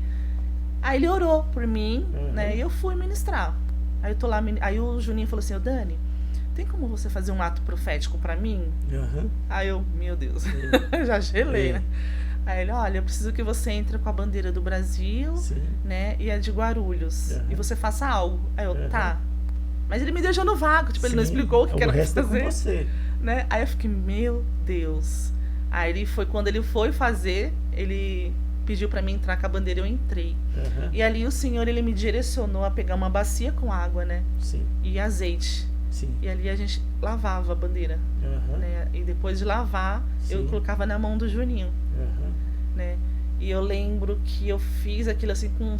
Speaker 2: Aí ele orou por mim, né? E eu fui ministrar. Aí eu tô lá, aí o Juninho falou assim, Dani, tem como você fazer um ato profético pra mim? Aí eu, meu Deus, já gelei, né? Aí ele, olha, eu preciso que você entre com a bandeira do Brasil, né? E a de Guarulhos. E você faça algo. Aí eu, tá. Mas ele me deixou no vácuo, tipo, ele não explicou o que era pra fazer.
Speaker 1: Com você.
Speaker 2: Né? Aí eu fiquei, meu Deus. Aí quando ele foi fazer, ele pediu pra mim entrar com a bandeira, eu entrei. E ali o Senhor, ele me direcionou a pegar uma bacia com água, né?
Speaker 1: Sim.
Speaker 2: E azeite.
Speaker 1: Sim.
Speaker 2: E ali a gente lavava a bandeira. Né? E depois de lavar, eu colocava na mão do Juninho. Né? E eu lembro que eu fiz aquilo assim com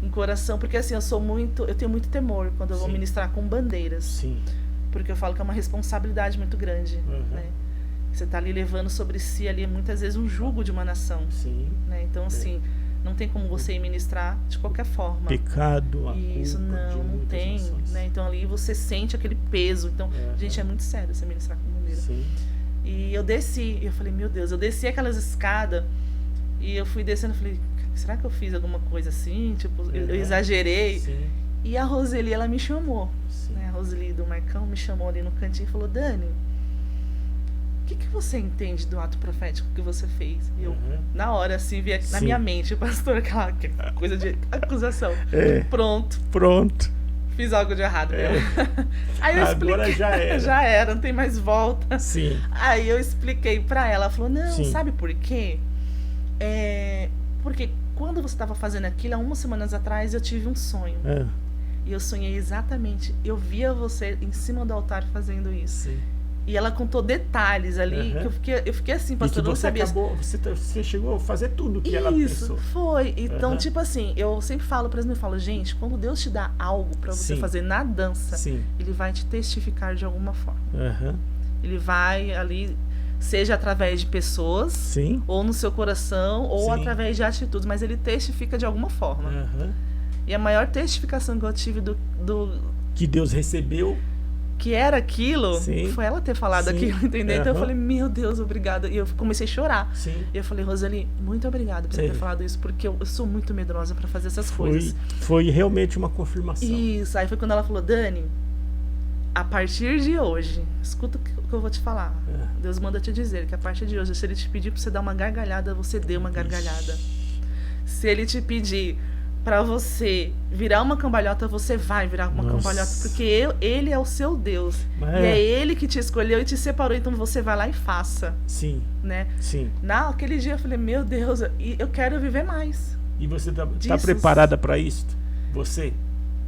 Speaker 2: um coração, porque assim, eu tenho muito temor quando eu vou ministrar com bandeiras.
Speaker 1: Sim.
Speaker 2: Porque eu falo que é uma responsabilidade muito grande, né? Você está ali levando sobre si ali muitas vezes um jugo de uma nação.
Speaker 1: Sim.
Speaker 2: Né? Então assim, não tem como você ir ministrar de qualquer forma.
Speaker 1: Pecado, a
Speaker 2: isso
Speaker 1: culpa
Speaker 2: não tem, né? Então ali você sente aquele peso. Então, gente, é muito sério você ministrar com bandeira.
Speaker 1: Sim.
Speaker 2: E eu desci, eu falei, meu Deus, eu desci aquelas escadas e eu fui descendo, falei, será que eu fiz alguma coisa assim? Tipo, eu exagerei.
Speaker 1: Sim.
Speaker 2: E a Roseli, ela me chamou, né? A Roseli do Marcão me chamou ali no cantinho e falou, Dani, o que você entende do ato profético que você fez? E eu, na hora, assim, vi na minha mente, pastor, aquela coisa de acusação. Pronto. Fiz algo de errado mesmo. Aí eu expliquei.
Speaker 1: Agora já era.
Speaker 2: Já era, não tem mais volta.
Speaker 1: Sim.
Speaker 2: Aí eu expliquei pra ela. Ela falou, não, sabe por quê? Porque quando você estava fazendo aquilo, há umas semanas atrás, eu tive um sonho. E eu sonhei exatamente, eu via você em cima do altar fazendo isso.
Speaker 1: Sim.
Speaker 2: E ela contou detalhes ali, que eu fiquei assim, pastor, eu não sabia.
Speaker 1: Você chegou a fazer tudo que ela pensou.
Speaker 2: Isso, foi. Então, tipo assim, eu sempre falo para as minhas, gente, quando Deus te dá algo para você fazer na dança, Ele vai te testificar de alguma forma. Ele vai ali, seja através de pessoas, ou no seu coração, ou através de atitudes, mas Ele testifica de alguma forma. E a maior testificação que eu tive do
Speaker 1: que Deus recebeu,
Speaker 2: que era aquilo, foi ela ter falado aquilo, entendeu? Então eu falei, meu Deus, obrigada. E eu comecei a chorar. E eu falei, Roseli, muito obrigada por ter falado isso, porque eu sou muito medrosa para fazer essas coisas.
Speaker 1: Foi realmente uma confirmação.
Speaker 2: Isso, aí foi quando ela falou, Dani, a partir de hoje, escuta o que eu vou te falar. Deus manda te dizer que a partir de hoje, se Ele te pedir para você dar uma gargalhada, você dê uma gargalhada. Se Ele te pedir para você virar uma cambalhota, você vai virar uma cambalhota, porque Ele é o seu Deus. E é Ele que te escolheu e te separou, então você vai lá e faça. Né? Naquele dia eu falei, meu Deus, eu quero viver mais.
Speaker 1: E você tá preparada para isso? Você?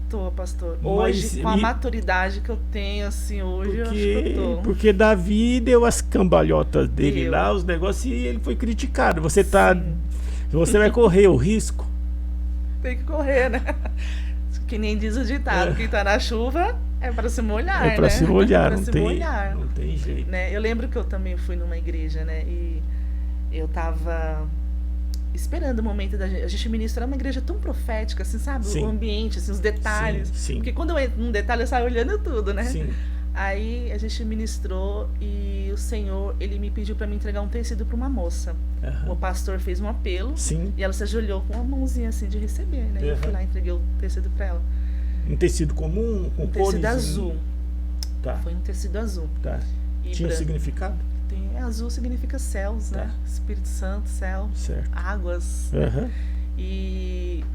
Speaker 2: Tô, pastor. Hoje, com a maturidade que eu tenho, assim, hoje eu acho que eu tô.
Speaker 1: Porque Davi deu as cambalhotas dele lá, os negócios, e ele foi criticado. Você vai correr o risco.
Speaker 2: Tem que correr, né? Que nem diz o ditado, quem tá na chuva é para se molhar,
Speaker 1: né? É para se molhar,
Speaker 2: não
Speaker 1: tem jeito.
Speaker 2: Né? Eu lembro que eu também fui numa igreja, né? E eu tava esperando o momento da gente. A gente ministra uma igreja tão profética, assim, sabe? O ambiente, assim, os detalhes. Porque quando eu entro num detalhe, eu saio olhando tudo, né? Aí a gente ministrou e o Senhor, Ele me pediu para me entregar um tecido para uma moça. O pastor fez um apelo e ela se ajoelhou com uma mãozinha assim de receber, né? Eu fui lá e entreguei o tecido para ela.
Speaker 1: Um tecido comum? Com
Speaker 2: tecido azul.
Speaker 1: Tá.
Speaker 2: Foi um tecido azul.
Speaker 1: Tá. Tinha um significado?
Speaker 2: Azul significa céus, né? Espírito Santo, céu, águas. E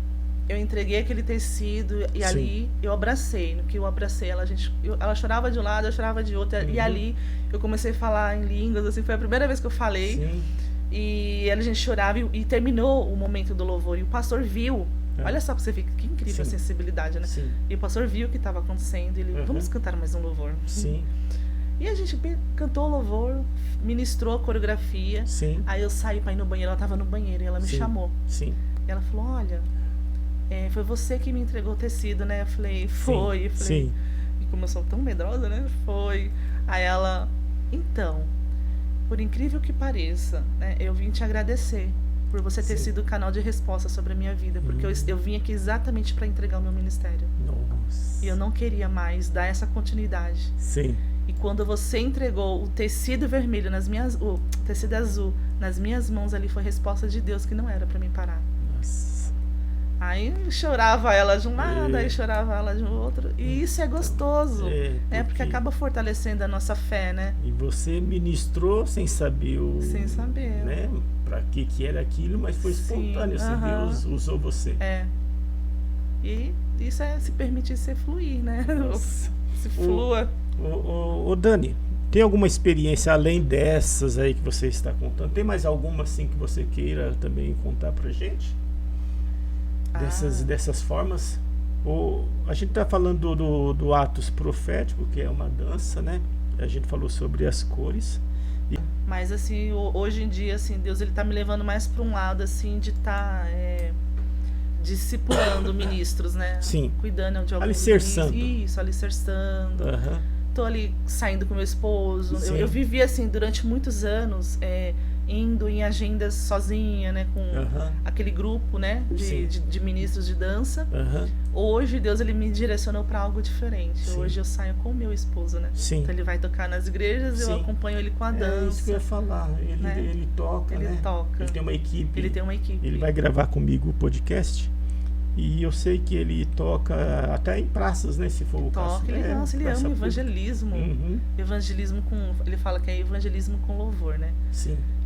Speaker 2: eu entreguei aquele tecido e ali eu abracei. No que eu abracei, ela chorava de um lado, eu chorava de outro. E ali eu comecei a falar em línguas, assim, foi a primeira vez que eu falei. E a gente chorava e terminou o momento do louvor. E o pastor viu. Olha só pra você ver que incrível a sensibilidade, né? E o pastor viu o que estava acontecendo. Ele, vamos cantar mais um louvor. E a gente cantou o louvor, ministrou a coreografia. Aí eu saí pra ir no banheiro, ela tava no banheiro e ela me chamou. E ela falou, olha, foi você que me entregou o tecido, né? Eu falei, foi. Eu falei, e como eu sou tão medrosa, né? Foi. Aí ela, então, por incrível que pareça, né? Eu vim te agradecer por você ter sido o canal de resposta sobre a minha vida, porque eu vim aqui exatamente para entregar o meu ministério. E eu não queria mais dar essa continuidade. E quando você entregou o tecido vermelho o tecido azul nas minhas mãos, ali foi a resposta de Deus que não era para mim parar. Aí chorava ela de um lado, aí chorava ela de um outro. E isso é gostoso, porque acaba fortalecendo a nossa fé, né?
Speaker 1: E você ministrou sem saber né? Para que era aquilo, mas foi espontâneo, Deus usou você.
Speaker 2: E isso é se permitir ser fluir, né? Se flua.
Speaker 1: Ô Dani, tem alguma experiência além dessas aí que você está contando? Tem mais alguma assim que você queira também contar pra gente? Dessas formas? A gente está falando do Atos Profético, que é uma dança, né? A gente falou sobre as cores.
Speaker 2: Mas assim, hoje em dia, assim, Deus ele tá me levando mais para um lado assim de estar discipulando ministros, né? Cuidando de alguns
Speaker 1: alicerçando.
Speaker 2: Isso, alicerçando. Tô ali saindo com meu esposo. Eu vivi assim durante muitos anos, indo em agendas sozinha, né, com aquele grupo, né, de ministros de dança. Hoje Deus ele me direcionou para algo diferente. Hoje eu saio com o meu esposo, né? Então ele vai tocar nas igrejas, eu acompanho ele com a dança.
Speaker 1: É isso que eu ia falar. Ele toca,
Speaker 2: ele
Speaker 1: né?
Speaker 2: toca.
Speaker 1: Ele tem uma equipe. Ele vai gravar comigo o podcast. E eu sei que ele toca até em praças, né? Se for o caso.
Speaker 2: Ele ama evangelismo. Evangelismo ele fala que é evangelismo com louvor, né?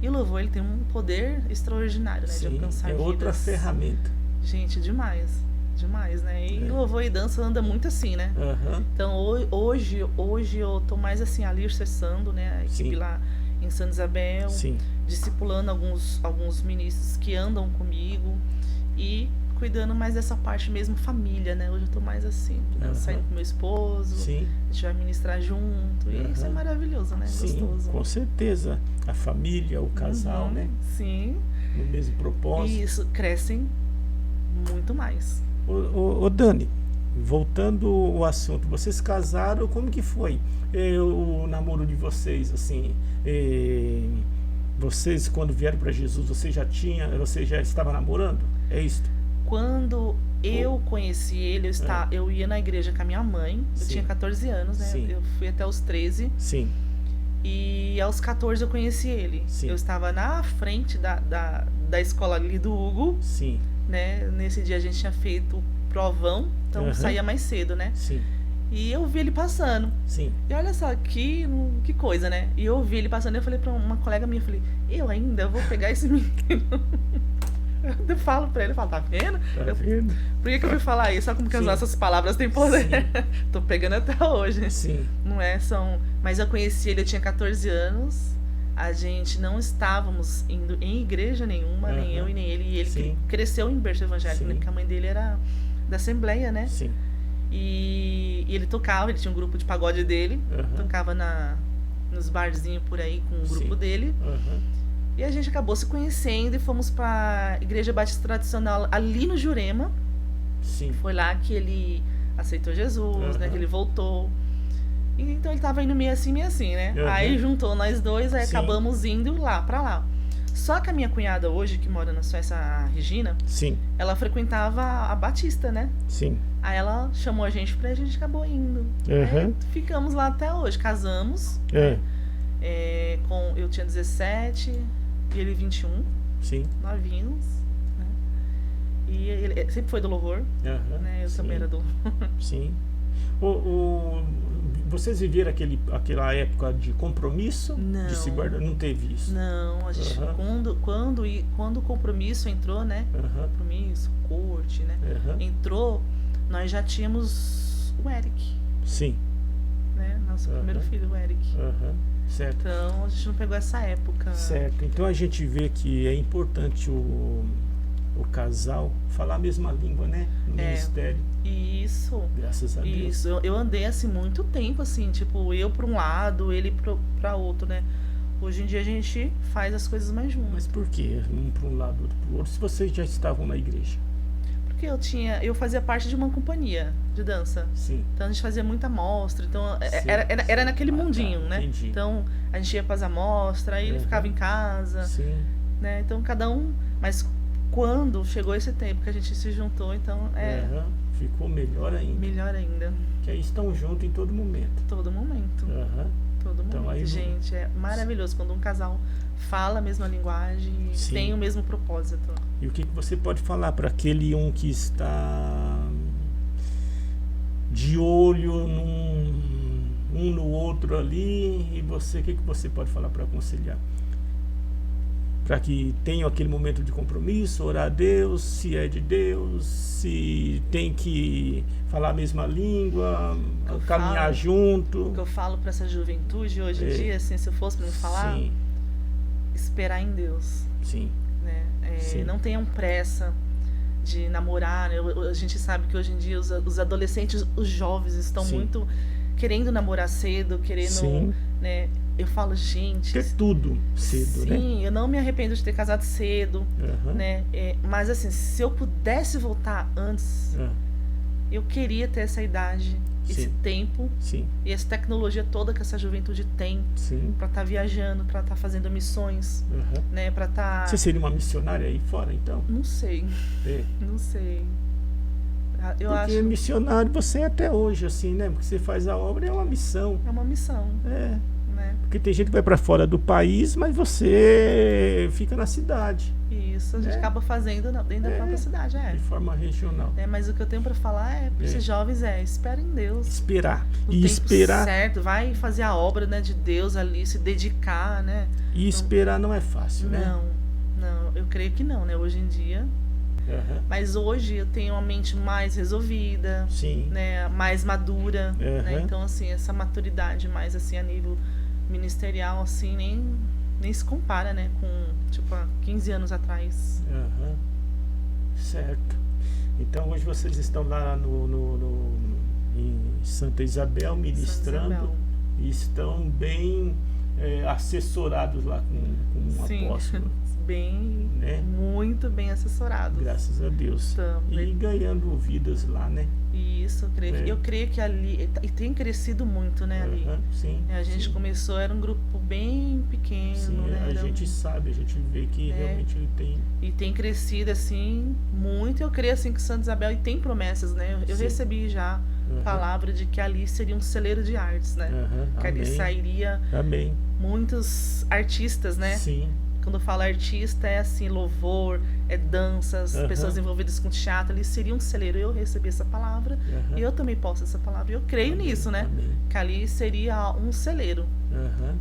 Speaker 2: E o louvor, ele tem um poder extraordinário, né? De alcançar vidas.
Speaker 1: Outra ferramenta.
Speaker 2: Gente, demais, né? E louvor e dança anda muito assim, né? Então, hoje eu tô mais assim, ali acessando, né? A equipe lá em Santa Isabel. Discipulando alguns ministros que andam comigo. E cuidando mais dessa parte mesmo, família, né? Hoje eu tô mais assim, saindo com meu esposo,
Speaker 1: Sim.
Speaker 2: A gente vai ministrar junto, e isso é maravilhoso, né?
Speaker 1: Sim,
Speaker 2: gostoso.
Speaker 1: Com certeza. A família, o casal, né?
Speaker 2: Sim.
Speaker 1: No mesmo propósito.
Speaker 2: E isso, crescem muito mais.
Speaker 1: Ô Dani, voltando ao assunto, vocês casaram, como que foi o namoro de vocês, assim? Vocês, quando vieram para Jesus, você já estava namorando? É isso?
Speaker 2: Quando eu conheci ele, eu ia na igreja com a minha mãe. Eu tinha 14 anos, né?
Speaker 1: Sim.
Speaker 2: Eu fui até os 13.
Speaker 1: Sim.
Speaker 2: E aos 14 eu conheci ele.
Speaker 1: Sim.
Speaker 2: Eu estava na frente da escola ali do Hugo.
Speaker 1: Sim.
Speaker 2: Né? Nesse dia a gente tinha feito o provão, então saía mais cedo, né?
Speaker 1: Sim.
Speaker 2: E eu vi ele passando.
Speaker 1: Sim.
Speaker 2: E olha só, que coisa, né? E eu vi ele passando, eu falei pra uma colega minha, eu falei, eu vou pegar esse menino. Eu falo pra ele, tá vendo?
Speaker 1: Tá vendo?
Speaker 2: Por que eu fui falar isso? Sabe como que as nossas palavras têm poder? Tô pegando até hoje.
Speaker 1: Sim.
Speaker 2: Não é? Mas eu conheci ele, eu tinha 14 anos. A gente não estávamos indo em igreja nenhuma, nem eu e nem ele. E ele cresceu em berço evangélico, né? Porque a mãe dele era da Assembleia, né?
Speaker 1: Sim.
Speaker 2: E ele tocava, ele tinha um grupo de pagode dele. Tocava nos barzinhos por aí com o grupo dele. E a gente acabou se conhecendo e fomos pra Igreja Batista Tradicional ali no Jurema.
Speaker 1: Sim.
Speaker 2: Foi lá que ele aceitou Jesus, né? Que ele voltou. E, então ele tava indo meio assim, né? Aí juntou nós dois, aí acabamos indo lá, pra lá. Só que a minha cunhada hoje, que mora na Suécia, a Regina, ela frequentava a Batista, né?
Speaker 1: Sim.
Speaker 2: Aí ela chamou a gente pra gente acabou indo. Aí ficamos lá até hoje, casamos. Eu tinha 17 e ele 21.
Speaker 1: Sim.
Speaker 2: Novinhos. Né? E ele sempre foi do louvor. Né? Eu também era do louvor.
Speaker 1: Sim. Vocês viveram aquela época de compromisso?
Speaker 2: Não.
Speaker 1: De se guardar? Não teve isso?
Speaker 2: Não, a gente, quando o compromisso entrou, né? Compromisso, corte, né? Entrou, nós já tínhamos o Eric.
Speaker 1: Sim.
Speaker 2: Né? Nosso primeiro filho, o Eric.
Speaker 1: Certo.
Speaker 2: Então a gente não pegou essa época.
Speaker 1: Certo. Então a gente vê que é importante o casal falar a mesma língua, né? No ministério.
Speaker 2: Isso.
Speaker 1: Graças a Deus.
Speaker 2: Isso. Eu andei assim muito tempo, assim, tipo, eu pra um lado, ele pra outro, né? Hoje em dia a gente faz as coisas mais juntos.
Speaker 1: Mas por que um para um lado, outro para o outro, se vocês já estavam na igreja?
Speaker 2: Porque eu fazia parte de uma companhia de dança.
Speaker 1: Sim.
Speaker 2: Então a gente fazia muita amostra. Então era naquele mundinho, né?
Speaker 1: Entendi.
Speaker 2: Então a gente ia para as amostras, aí ele ficava em casa.
Speaker 1: Sim.
Speaker 2: Né? Então cada um. Mas quando chegou esse tempo que a gente se juntou, então
Speaker 1: ficou melhor ainda.
Speaker 2: Melhor ainda.
Speaker 1: Que aí estão juntos em todo momento.
Speaker 2: Todo momento. Todo
Speaker 1: então,
Speaker 2: momento.
Speaker 1: Aí,
Speaker 2: gente, é maravilhoso quando um casal fala a mesma linguagem e tem o mesmo propósito.
Speaker 1: E o que você pode falar para aquele que está de olho um no outro ali, e você, o que você pode falar para aconselhar? Para que tenham aquele momento de compromisso, orar a Deus, se é de Deus, se tem que falar a mesma língua, caminhar junto.
Speaker 2: O que eu falo para essa juventude hoje em dia, assim, se eu fosse para me falar, esperar em Deus.
Speaker 1: Sim.
Speaker 2: Né? Não tenham pressa de namorar. Né? A gente sabe que hoje em dia os adolescentes, os jovens estão muito querendo namorar cedo, querendo, né? Eu falo, gente...
Speaker 1: Ter tudo cedo, né?
Speaker 2: Sim, eu não me arrependo de ter casado cedo, né? Mas assim, se eu pudesse voltar antes, eu queria ter essa idade, esse tempo e essa tecnologia toda que essa juventude tem para estar viajando, para estar fazendo missões, né? Para estar...
Speaker 1: Você seria uma missionária aí fora, então?
Speaker 2: Não sei. Não sei.
Speaker 1: Porque missionário você é até hoje, assim, né? Porque você faz a obra, é uma missão.
Speaker 2: É uma missão.
Speaker 1: Né? Porque tem gente que vai para fora do país, mas você fica na cidade.
Speaker 2: Isso, a gente acaba fazendo dentro da própria cidade,
Speaker 1: de forma regional.
Speaker 2: Mas o que eu tenho para falar para esses jovens espera em Deus.
Speaker 1: Esperar.
Speaker 2: No tempo esperar certo, vai fazer a obra, né, de Deus ali, se dedicar, né?
Speaker 1: E esperar não é fácil, né?
Speaker 2: Não, eu creio que não, né? Hoje em dia. Mas hoje eu tenho uma mente mais resolvida, né, mais madura, né? Então assim, essa maturidade mais assim a nível ministerial assim nem se compara, né, com tipo há 15 anos atrás.
Speaker 1: Certo. Então hoje vocês estão lá em Santa Isabel ministrando e estão bem assessorados lá com um apóstolo.
Speaker 2: Bem, né? Muito bem assessorados.
Speaker 1: Graças a Deus. E ganhando vidas lá, né?
Speaker 2: Isso, eu creio que ali, e tem crescido muito, né, ali.
Speaker 1: Sim.
Speaker 2: A gente começou, era um grupo bem pequeno,
Speaker 1: sim,
Speaker 2: né?
Speaker 1: A gente sabe, a gente vê que realmente ele tem...
Speaker 2: E tem crescido, assim, muito. Eu creio, assim, que Santa Isabel, e tem promessas, né? Eu recebi já palavra de que ali seria um celeiro de artes, né? Que ali sairia muitos artistas, né?
Speaker 1: Sim.
Speaker 2: Quando eu falo artista, é assim, louvor, é danças, pessoas envolvidas com teatro, ali seria um celeiro. Eu recebi essa palavra e eu também posso essa palavra. Eu creio nisso, né? Que ali seria um celeiro.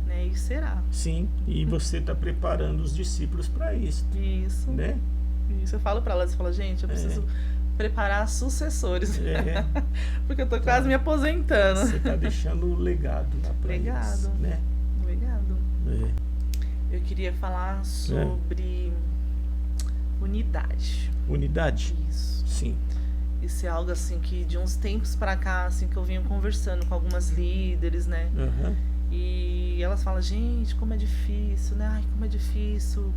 Speaker 2: Né? E será.
Speaker 1: Sim, e você está preparando os discípulos para isso.
Speaker 2: Isso.
Speaker 1: Né?
Speaker 2: Isso, eu falo para elas, eu falo, gente, eu preciso preparar sucessores. Porque eu tô quase me aposentando.
Speaker 1: Você está deixando um legado lá para eles. Né?
Speaker 2: Legado. Eu queria falar sobre unidade.
Speaker 1: Unidade?
Speaker 2: Isso.
Speaker 1: Sim.
Speaker 2: Isso é algo assim que de uns tempos para cá, assim, que eu venho conversando com algumas líderes, né? E elas falam, gente, como é difícil, né? Ai, como é difícil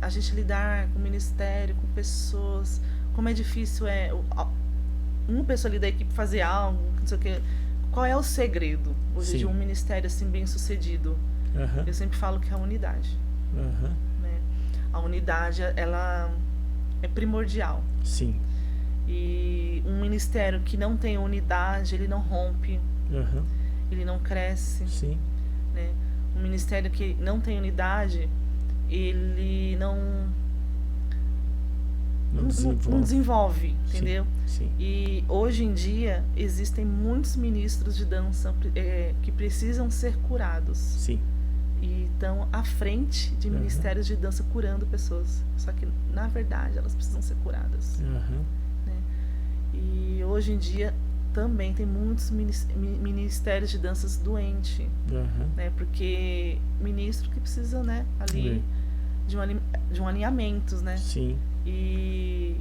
Speaker 2: a gente lidar com o ministério, com pessoas. Como é difícil uma pessoa ali da equipe fazer algo, não sei o quê. Qual é o segredo hoje de um ministério assim bem sucedido? Eu sempre falo que é a unidade. Né? A unidade, ela é primordial.
Speaker 1: Sim.
Speaker 2: E um ministério que não tem unidade, ele não rompe, ele não cresce.
Speaker 1: Sim.
Speaker 2: Né? Um ministério que não tem unidade, ele não desenvolve, entendeu?
Speaker 1: Sim.
Speaker 2: E hoje em dia existem muitos ministros de dança que precisam ser curados.
Speaker 1: Sim.
Speaker 2: E estão à frente de ministérios de dança curando pessoas. Só que, na verdade, elas precisam ser curadas. Né? E hoje em dia também tem muitos ministérios de danças doentes. Né? Porque ministro que precisa, né, ali de um alinhamento, né?
Speaker 1: Sim.
Speaker 2: E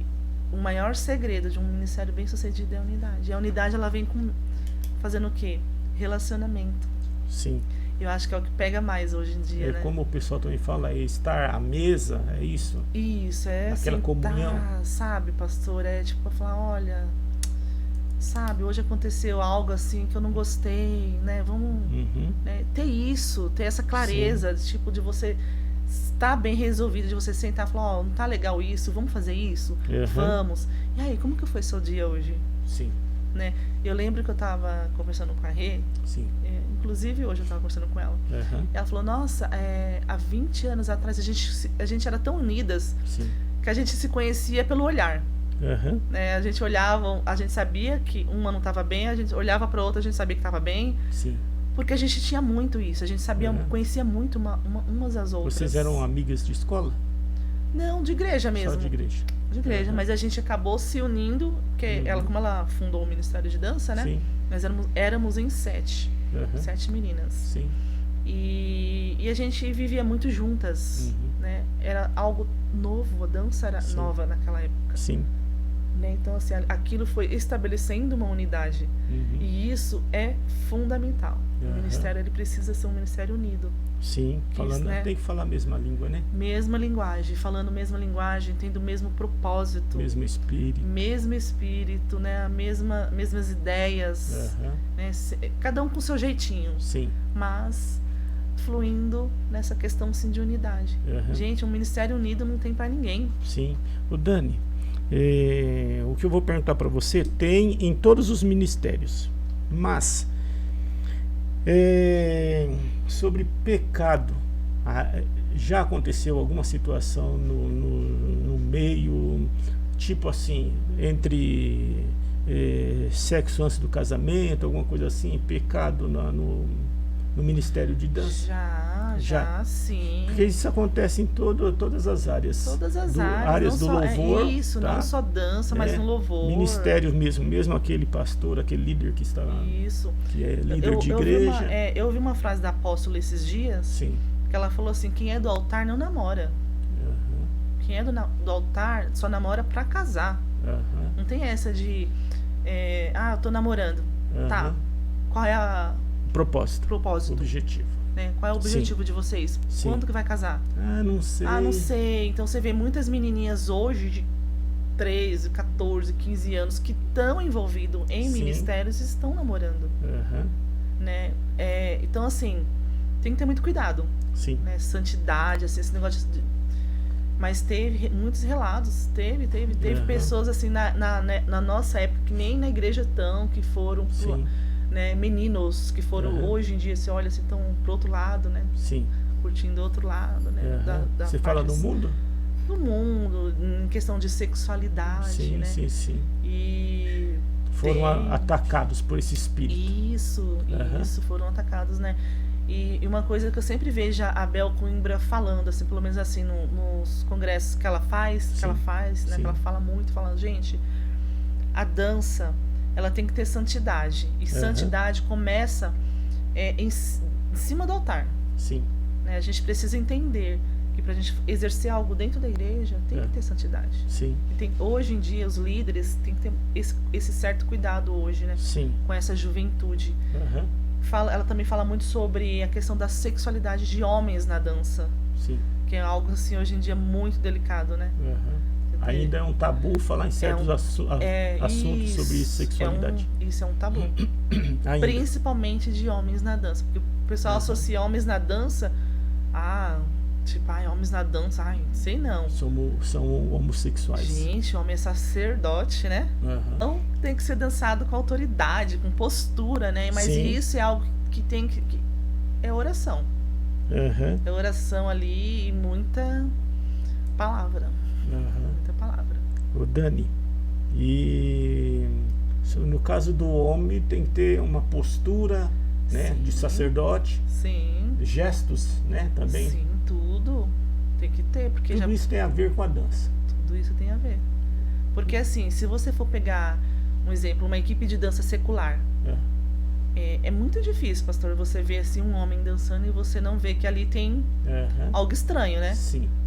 Speaker 2: o maior segredo de um ministério bem sucedido é a unidade. E a unidade, ela vem fazendo o quê? Relacionamento.
Speaker 1: Sim.
Speaker 2: Eu acho que é o que pega mais hoje em dia, né?
Speaker 1: Como o pessoal também fala, estar à mesa, é isso?
Speaker 2: Isso,
Speaker 1: aquela
Speaker 2: sentar,
Speaker 1: comunhão.
Speaker 2: Sabe, pastor? Tipo, falar, olha, sabe, hoje aconteceu algo assim que eu não gostei, né? Vamos né, ter isso, ter essa clareza, tipo, de você estar bem resolvido, de você sentar e falar, não tá legal isso, vamos fazer isso? Vamos. E aí, como que foi seu dia hoje?
Speaker 1: Sim.
Speaker 2: Né? Eu lembro que eu estava conversando com a Rê, inclusive hoje eu estava conversando com ela. Ela falou, nossa, há 20 anos atrás a gente era tão unidas que a gente se conhecia pelo olhar. Né? A gente olhava, a gente sabia que uma não estava bem, a gente olhava para outra, a gente sabia que estava bem.
Speaker 1: Sim.
Speaker 2: Porque a gente tinha muito isso, a gente sabia, conhecia muito umas às outras.
Speaker 1: Vocês eram amigas de escola?
Speaker 2: Não, de igreja mesmo.
Speaker 1: Só de igreja.
Speaker 2: De igreja, mas a gente acabou se unindo, porque como ela fundou o Ministério de Dança, né? Sim. Nós éramos em 7 meninas.
Speaker 1: Sim.
Speaker 2: E a gente vivia muito juntas, né? Era algo novo, a dança era nova naquela época.
Speaker 1: Sim.
Speaker 2: Né? Então, assim, aquilo foi estabelecendo uma unidade. E isso é fundamental. O ministério, ele precisa ser um ministério unido.
Speaker 1: Sim, falando, né? Tem que falar a mesma língua, né?
Speaker 2: Mesma linguagem, falando a mesma linguagem, tendo o mesmo propósito.
Speaker 1: Mesmo espírito.
Speaker 2: Mesmo espírito, né? Mesmas ideias. Né? Cada um com o seu jeitinho.
Speaker 1: Sim.
Speaker 2: Mas fluindo nessa questão, sim, de unidade. Gente, um ministério unido não tem para ninguém.
Speaker 1: Sim. O Dani, o que eu vou perguntar para você tem em todos os ministérios, mas sobre pecado, já aconteceu alguma situação no meio, tipo assim, entre sexo antes do casamento, alguma coisa assim, pecado no Ministério de Dança?
Speaker 2: Já, sim.
Speaker 1: Porque isso acontece em todas as áreas.
Speaker 2: Todas as áreas
Speaker 1: do louvor.
Speaker 2: Isso, tá? Não só dança, mas no louvor.
Speaker 1: Ministério mesmo aquele pastor, aquele líder que está lá.
Speaker 2: Isso.
Speaker 1: Que é líder de igreja.
Speaker 2: Eu ouvi uma frase da apóstola esses dias.
Speaker 1: Sim.
Speaker 2: Que ela falou assim, quem é do altar não namora. Quem é do altar só namora para casar. Não tem essa de, eu tô namorando. Tá, qual é o propósito?
Speaker 1: Objetivo.
Speaker 2: Né? Qual é o objetivo de vocês? Quando que vai casar?
Speaker 1: Não sei.
Speaker 2: Não sei. Então você vê muitas menininhas hoje de 13, 14, 15 anos que estão envolvidos em ministérios e estão namorando. Né? Então, assim, tem que ter muito cuidado. Né? Santidade, assim, esse negócio de... Mas teve muitos relatos, teve pessoas assim na nossa época, que nem na igreja estão, que foram, né, meninos que foram, hoje em dia, você olha assim, estão pro outro lado, né? Curtindo o outro lado, né?
Speaker 1: Você fala do mundo?
Speaker 2: No mundo, em questão de sexualidade, né?
Speaker 1: Sim.
Speaker 2: E
Speaker 1: foram atacados por esse espírito.
Speaker 2: Isso, foram atacados, né? E uma coisa que eu sempre vejo a Bel Coimbra falando, assim, pelo menos assim, nos congressos que ela faz, né? Que ela fala muito, falando, gente, a dança, ela tem que ter santidade. E santidade começa em cima do altar. Né? A gente precisa entender que pra gente exercer algo dentro da igreja, tem que ter santidade. Hoje em dia, os líderes têm que ter esse certo cuidado hoje, né? Com essa juventude. Ela também fala muito sobre a questão da sexualidade de homens na dança. Que é algo, assim, hoje em dia muito delicado, né?
Speaker 1: Ainda é um tabu falar em certos assuntos sobre sexualidade.
Speaker 2: Isso é um tabu. Principalmente de homens na dança. Porque o pessoal associa homens na dança homens na dança, sei não.
Speaker 1: São homossexuais.
Speaker 2: Gente, homem é sacerdote, né? Então tem que ser dançado com autoridade, com postura, né? Mas isso é algo que tem que... É oração. É oração ali e muita palavra. Muita palavra.
Speaker 1: Ô Dani, e no caso do homem tem que ter uma postura, né, de sacerdote. Gestos, né, também.
Speaker 2: Tudo tem que ter, porque
Speaker 1: tudo isso tem a ver com a dança.
Speaker 2: Tudo isso tem a ver. Porque assim, se você for pegar um exemplo, uma equipe de dança secular, é muito difícil, pastor, você ver assim um homem dançando e você não ver que ali tem algo estranho, né?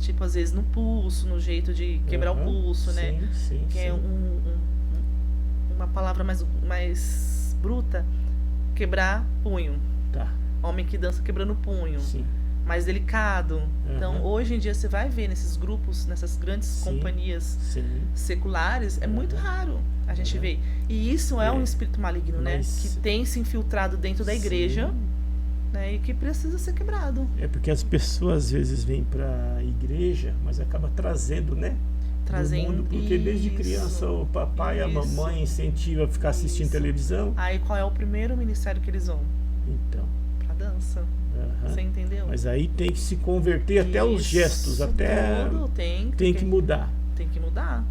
Speaker 2: Tipo, às vezes no pulso, no jeito de quebrar o pulso, né? Que é uma palavra mais bruta, quebrar punho. Homem que dança quebrando punho. Mais delicado. Então, hoje em dia, você vai ver nesses grupos, nessas grandes companhias seculares, é muito raro a gente ver. E isso é um espírito maligno, né? Que tem se infiltrado dentro da igreja, né? E que precisa ser quebrado.
Speaker 1: É porque as pessoas, às vezes, vêm para a igreja, mas acaba trazendo, né? Do mundo, porque desde criança o papai e a mamãe incentivam a ficar assistindo televisão.
Speaker 2: Aí, qual é o primeiro ministério que eles vão?
Speaker 1: Então.
Speaker 2: Pra dança. Você entendeu?
Speaker 1: Mas aí tem que se converter até os gestos, até
Speaker 2: tudo
Speaker 1: tem que mudar.
Speaker 2: Tem que mudar.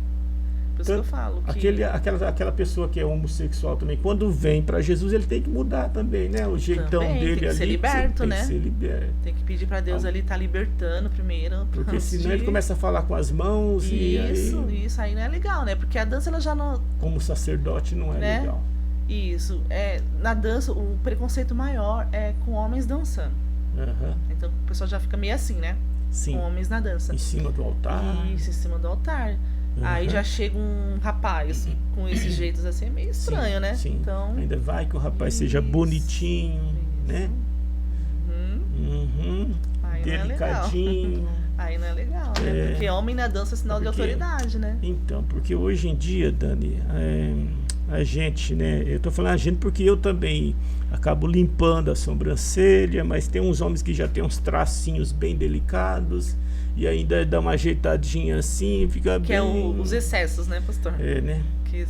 Speaker 2: Por isso que eu falo que...
Speaker 1: aquela pessoa que é homossexual também, quando vem para Jesus, ele tem que mudar também, né? O jeitão dele ali. Tem que
Speaker 2: ser liberto, né? Tem que ser liberto. Tem que pedir para Deus ali estar libertando primeiro.
Speaker 1: Porque senão ele começa a falar com as mãos
Speaker 2: isso aí não é legal, né? Porque a dança ela já não...
Speaker 1: Como sacerdote não é legal.
Speaker 2: Isso. Na dança, o preconceito maior é com homens dançando. Então o pessoal já fica meio assim, né? Com homens na dança.
Speaker 1: Em cima do altar.
Speaker 2: Isso, em cima do altar. Aí já chega um rapaz com esses jeitos assim, é meio estranho, né? Então,
Speaker 1: ainda vai que o rapaz seja bonitinho, né?
Speaker 2: Aí
Speaker 1: delicadinho.
Speaker 2: Aí não é legal, né? Porque homem na dança é sinal de autoridade, né?
Speaker 1: Então, porque hoje em dia, Dani, a gente, né? Eu tô falando a gente porque eu também acabo limpando a sobrancelha, mas tem uns homens que já tem uns tracinhos bem delicados e ainda dá uma ajeitadinha assim, fica
Speaker 2: que
Speaker 1: bem...
Speaker 2: é os excessos, né, pastor?
Speaker 1: Né?
Speaker 2: Que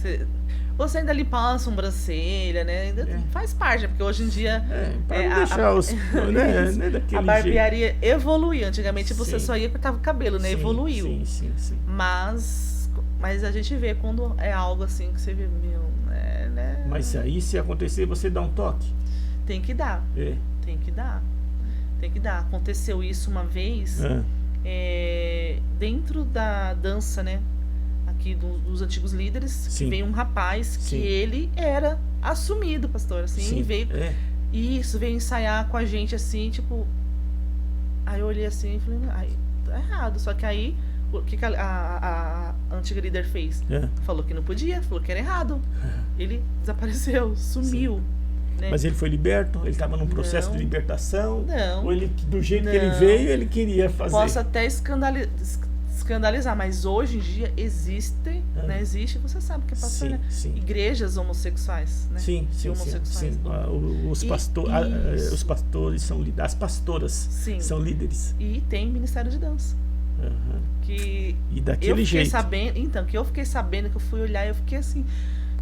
Speaker 2: você ainda limpar a sobrancelha, né? Ainda faz parte, porque hoje em dia...
Speaker 1: para não deixar os... né, daquele
Speaker 2: a barbearia evoluiu. Antigamente você só ia cortar o cabelo, né? Evoluiu.
Speaker 1: Sim.
Speaker 2: Mas a gente vê quando é algo assim que você vê, né?
Speaker 1: Mas aí, se acontecer, você dá um toque?
Speaker 2: Tem que dar. Tem que dar. Aconteceu isso uma vez, dentro da dança, né? Aqui dos antigos líderes, que veio um rapaz que ele era assumido, pastor, assim, veio ensaiar com a gente, assim, tipo... Aí eu olhei assim e falei, tá errado. Só que aí O que a antiga líder fez? Falou que não podia, falou que era errado. Ele desapareceu, sumiu. Né?
Speaker 1: Mas ele foi liberto? Ele estava num processo de libertação?
Speaker 2: Não.
Speaker 1: Ou ele, do jeito que ele veio, ele queria fazer?
Speaker 2: Posso até escandalizar, mas hoje em dia existe, né? Existe, você sabe que é pastor, né? Igrejas homossexuais, né?
Speaker 1: Sim. Os pastores são líderes, as pastoras são líderes.
Speaker 2: E tem ministério de dança.
Speaker 1: E daquele jeito.
Speaker 2: Que eu fiquei sabendo, que eu fui olhar e eu fiquei assim,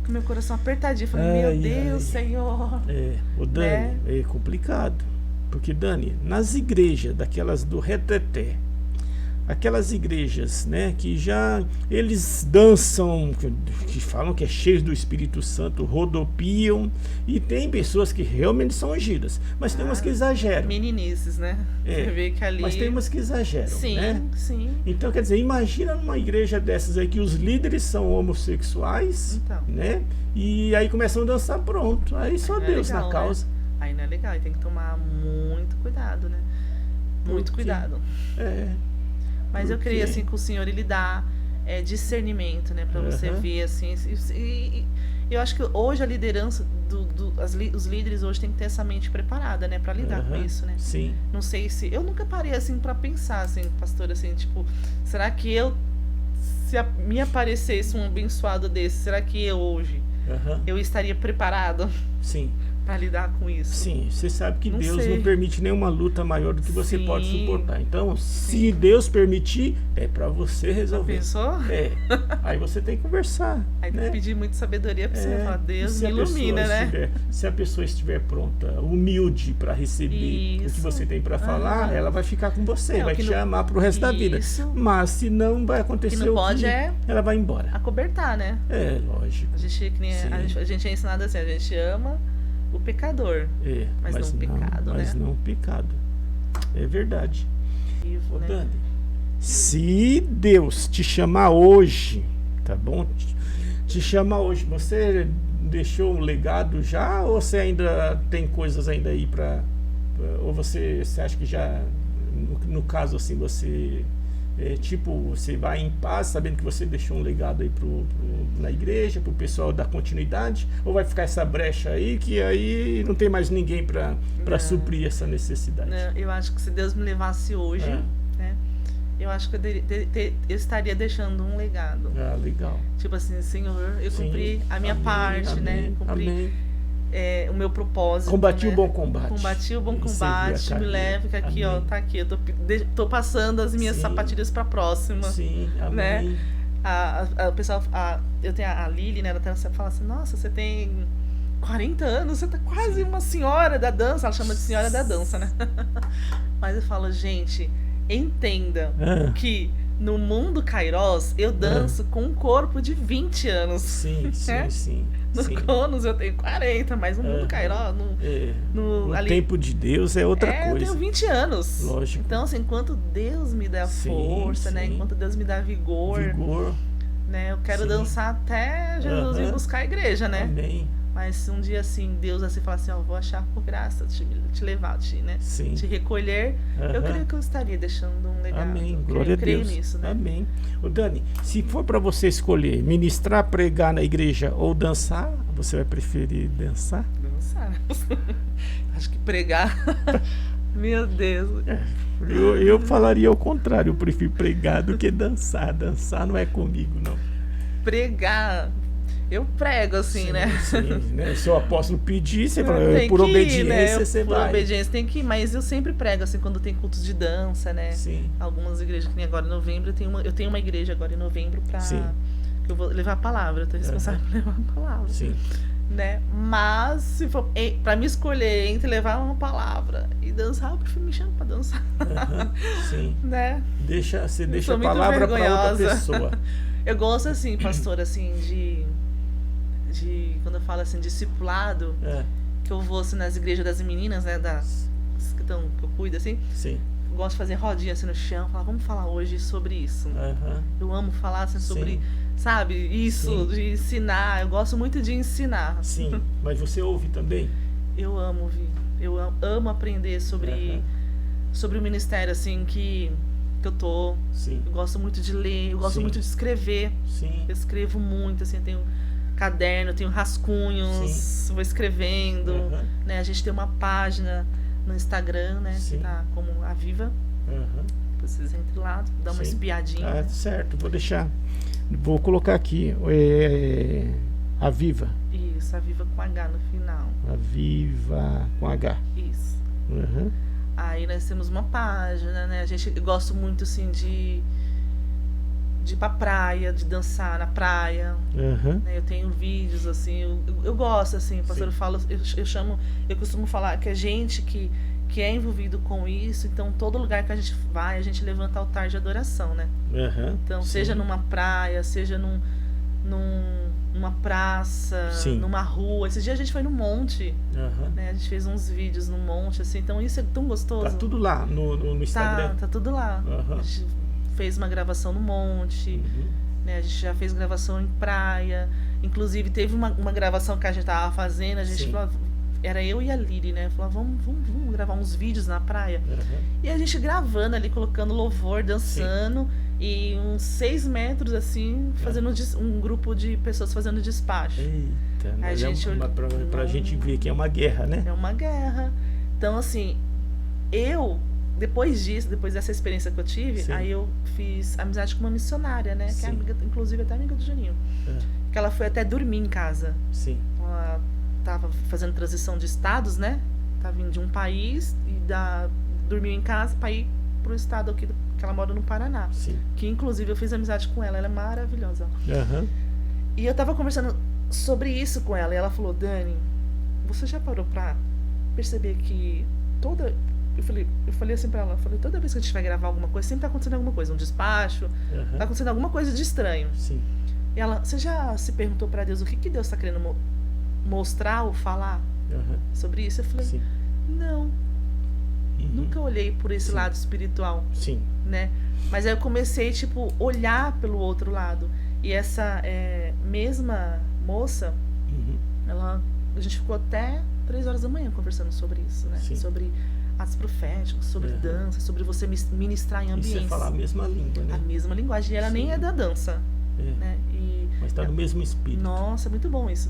Speaker 2: com meu coração apertadinho. Falei, meu Deus, Senhor.
Speaker 1: O Dani, é complicado. Porque, Dani, nas igrejas daquelas do Reteté, aquelas igrejas, né, que já eles dançam, que falam que é cheio do Espírito Santo, rodopiam, e tem pessoas que realmente são ungidas, mas tem umas que exageram.
Speaker 2: Meninices, né? Você vê que ali...
Speaker 1: Mas tem umas que exageram, né?
Speaker 2: Sim.
Speaker 1: Então, quer dizer, imagina numa igreja dessas aí que os líderes são homossexuais, né? E aí começam a dançar, pronto. Aí só Deus na causa.
Speaker 2: Né? Aí não é legal, aí tem que tomar muito cuidado, né? Muito cuidado. Mas eu creio, assim, que o Senhor, ele dá discernimento, né? Pra você ver, assim. E eu acho que hoje a liderança, os líderes hoje tem que ter essa mente preparada, né? Pra lidar com isso, né?
Speaker 1: Sim.
Speaker 2: Não sei se... Eu nunca parei, assim, pra pensar, assim, pastor, assim, tipo... Será que se me aparecesse um abençoado desse, será que eu hoje, eu estaria preparado?
Speaker 1: Sim.
Speaker 2: Pra lidar com isso.
Speaker 1: Sim, você sabe que Deus não permite nenhuma luta maior do que você pode suportar. Então, se Deus permitir, é pra você resolver.
Speaker 2: Pensou?
Speaker 1: Aí você tem que conversar.
Speaker 2: Aí tem que pedir muita sabedoria pra você falar, Deus me ilumina, né?
Speaker 1: Se a pessoa estiver pronta, humilde pra receber o que você tem pra falar, ela vai ficar com você, vai te amar pro resto da vida. Mas se não vai acontecer ela vai embora.
Speaker 2: Acobertar, né?
Speaker 1: Lógico.
Speaker 2: A gente é ensinado assim, a gente ama o pecador, mas não o pecado, né?
Speaker 1: Mas não o pecado. É verdade.
Speaker 2: Né?
Speaker 1: Dani, se Deus te chamar hoje, tá bom? Te chamar hoje, você deixou um legado já, ou você ainda tem coisas ainda aí pra... Ou você acha que já, no caso assim, você... você vai em paz, sabendo que você deixou um legado aí na igreja, pro pessoal dar continuidade, ou vai ficar essa brecha aí, que aí não tem mais ninguém para suprir essa necessidade?
Speaker 2: Não, eu acho que se Deus me levasse hoje, né, eu acho que eu estaria deixando um legado.
Speaker 1: Legal.
Speaker 2: Tipo assim, Senhor, eu cumpri a minha parte, né? Cumpri o meu propósito.
Speaker 1: Combati o bom combate.
Speaker 2: Combati o bom combate. Me leve que aqui, tá aqui. Eu tô passando as minhas sapatilhas pra próxima.
Speaker 1: Sim, amém.
Speaker 2: Né? O pessoal, eu tenho a Lili, né? Ela até fala assim, nossa, você tem 40 anos, você tá quase uma senhora da dança. Ela chama de senhora da dança, né? Mas eu falo, gente, entenda que no mundo Kairos eu danço com um corpo de 20 anos.
Speaker 1: Sim.
Speaker 2: No Cronos eu tenho 40, mas no mundo Kairos...
Speaker 1: O tempo de Deus é outra coisa.
Speaker 2: Eu tenho 20 anos.
Speaker 1: Lógico.
Speaker 2: Então, assim, enquanto Deus me dá força, né? Enquanto Deus me dá vigor, né? Eu quero dançar até Jesus vir buscar a igreja, né?
Speaker 1: Amém.
Speaker 2: Mas se um dia, assim, Deus assim falar assim, vou achar por graça te levar, né? Te recolher, eu creio que eu estaria deixando um legado.
Speaker 1: Amém. Glória a Deus.
Speaker 2: Eu creio nisso, né?
Speaker 1: Amém. Dani, se for para você escolher ministrar, pregar na igreja ou dançar, você vai preferir dançar?
Speaker 2: Dançar. Acho que pregar... Meu Deus.
Speaker 1: Eu falaria ao contrário, eu prefiro pregar do que dançar. Dançar não é comigo, não.
Speaker 2: Pregar... Eu prego, assim, né?
Speaker 1: Sim, né? Se o apóstolo pedir, você fala, por obediência, né? Você vai.
Speaker 2: Por obediência tem que ir, mas eu sempre prego, assim, quando tem cultos de dança, né?
Speaker 1: Sim.
Speaker 2: Algumas igrejas, que nem agora em novembro, eu tenho uma igreja agora em novembro que eu vou levar a palavra, eu tô responsável por levar a palavra.
Speaker 1: Sim.
Speaker 2: Né? Mas, se for pra me escolher entre levar uma palavra e dançar, eu prefiro me chamar pra dançar.
Speaker 1: Sim.
Speaker 2: né?
Speaker 1: Você deixa a palavra pra outra pessoa.
Speaker 2: Eu gosto, assim, pastor, assim, de quando eu falo assim, discipulado, que eu vou assim, nas igrejas das meninas, né, que eu cuido, assim.
Speaker 1: Sim.
Speaker 2: Eu gosto de fazer rodinha assim no chão, falar, vamos falar hoje sobre isso. Eu amo falar assim, sobre, sabe, isso, de ensinar. Eu gosto muito de ensinar.
Speaker 1: Sim, mas você ouve também?
Speaker 2: Eu amo ouvir. Eu amo aprender sobre o ministério, assim, que que eu tô.
Speaker 1: Sim.
Speaker 2: Eu gosto muito de ler, eu gosto muito de escrever.
Speaker 1: Sim.
Speaker 2: Eu escrevo muito, assim, eu tenho caderno, eu tenho rascunhos, vou escrevendo, né? A gente tem uma página no Instagram, né? Que tá como A Viva. Vocês entrem lá, dá uma espiadinha.
Speaker 1: Ah, certo, vou deixar. Vou colocar aqui. A Viva.
Speaker 2: Isso, A Viva com H no final.
Speaker 1: A Viva com H.
Speaker 2: Isso. Aí nós temos uma página, né? A gente gosta muito, assim, de ir pra praia, de dançar na praia. Né? Eu tenho vídeos, assim, eu gosto, assim, o pastor fala, eu costumo falar que a gente que é envolvido com isso, então todo lugar que a gente vai, a gente levanta altar de adoração, né? Então, seja numa praia, seja numa praça, numa rua. Esses dias a gente foi no monte, né? A gente fez uns vídeos no monte, assim, então isso é tão gostoso.
Speaker 1: Tá tudo lá no Instagram?
Speaker 2: Tá tudo lá. A gente fez uma gravação no monte, né? A gente já fez gravação em praia, inclusive teve uma gravação que a gente tava fazendo, a gente falou, era eu e a Liri, né? Falou, vamos gravar uns vídeos na praia. E a gente gravando ali, colocando louvor, dançando, e uns 6 metros, assim, fazendo um grupo de pessoas fazendo despacho.
Speaker 1: Eita, a gente pra gente ver que é uma guerra, né?
Speaker 2: É uma guerra. Então, assim, depois dessa experiência que eu tive, aí eu fiz amizade com uma missionária, né? Que é amiga, inclusive até amiga do Juninho. Que ela foi até dormir em casa. Ela tava fazendo transição de estados, né? Tava vindo de um país e dormiu em casa para ir pro estado aqui que ela mora no Paraná. Que inclusive eu fiz amizade com ela, ela é maravilhosa. E eu tava conversando sobre isso com ela e ela falou, Dani, você já parou pra perceber que eu falei assim pra ela, toda vez que a gente vai gravar alguma coisa, sempre tá acontecendo alguma coisa, um despacho, tá acontecendo alguma coisa de estranho. E ela, você já se perguntou pra Deus o que Deus tá querendo mostrar ou falar sobre isso? Eu falei, não. Nunca olhei por esse lado espiritual. Né? Mas aí eu comecei, tipo, olhar pelo outro lado. E essa mesma moça, a gente ficou até 3 horas da manhã conversando sobre isso, né? Sobre atos proféticos, sobre dança, sobre você ministrar em ambientes.
Speaker 1: E você falar a mesma língua, né?
Speaker 2: A mesma linguagem. E ela nem é da dança. Né?
Speaker 1: Mas tá no mesmo espírito.
Speaker 2: Nossa, é muito bom isso.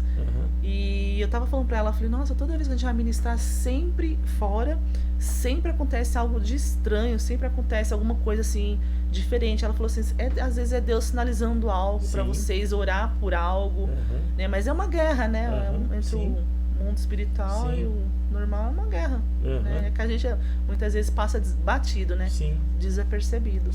Speaker 2: E eu tava falando pra ela, falei, nossa, toda vez que a gente vai ministrar sempre fora, sempre acontece algo de estranho, sempre acontece alguma coisa assim, diferente. Ela falou assim, às vezes é Deus sinalizando algo pra vocês, orar por algo, né? Mas é uma guerra, né? Entre o mundo espiritual e o normal é uma guerra, né? Que a gente muitas vezes passa batido, né? Desapercebido.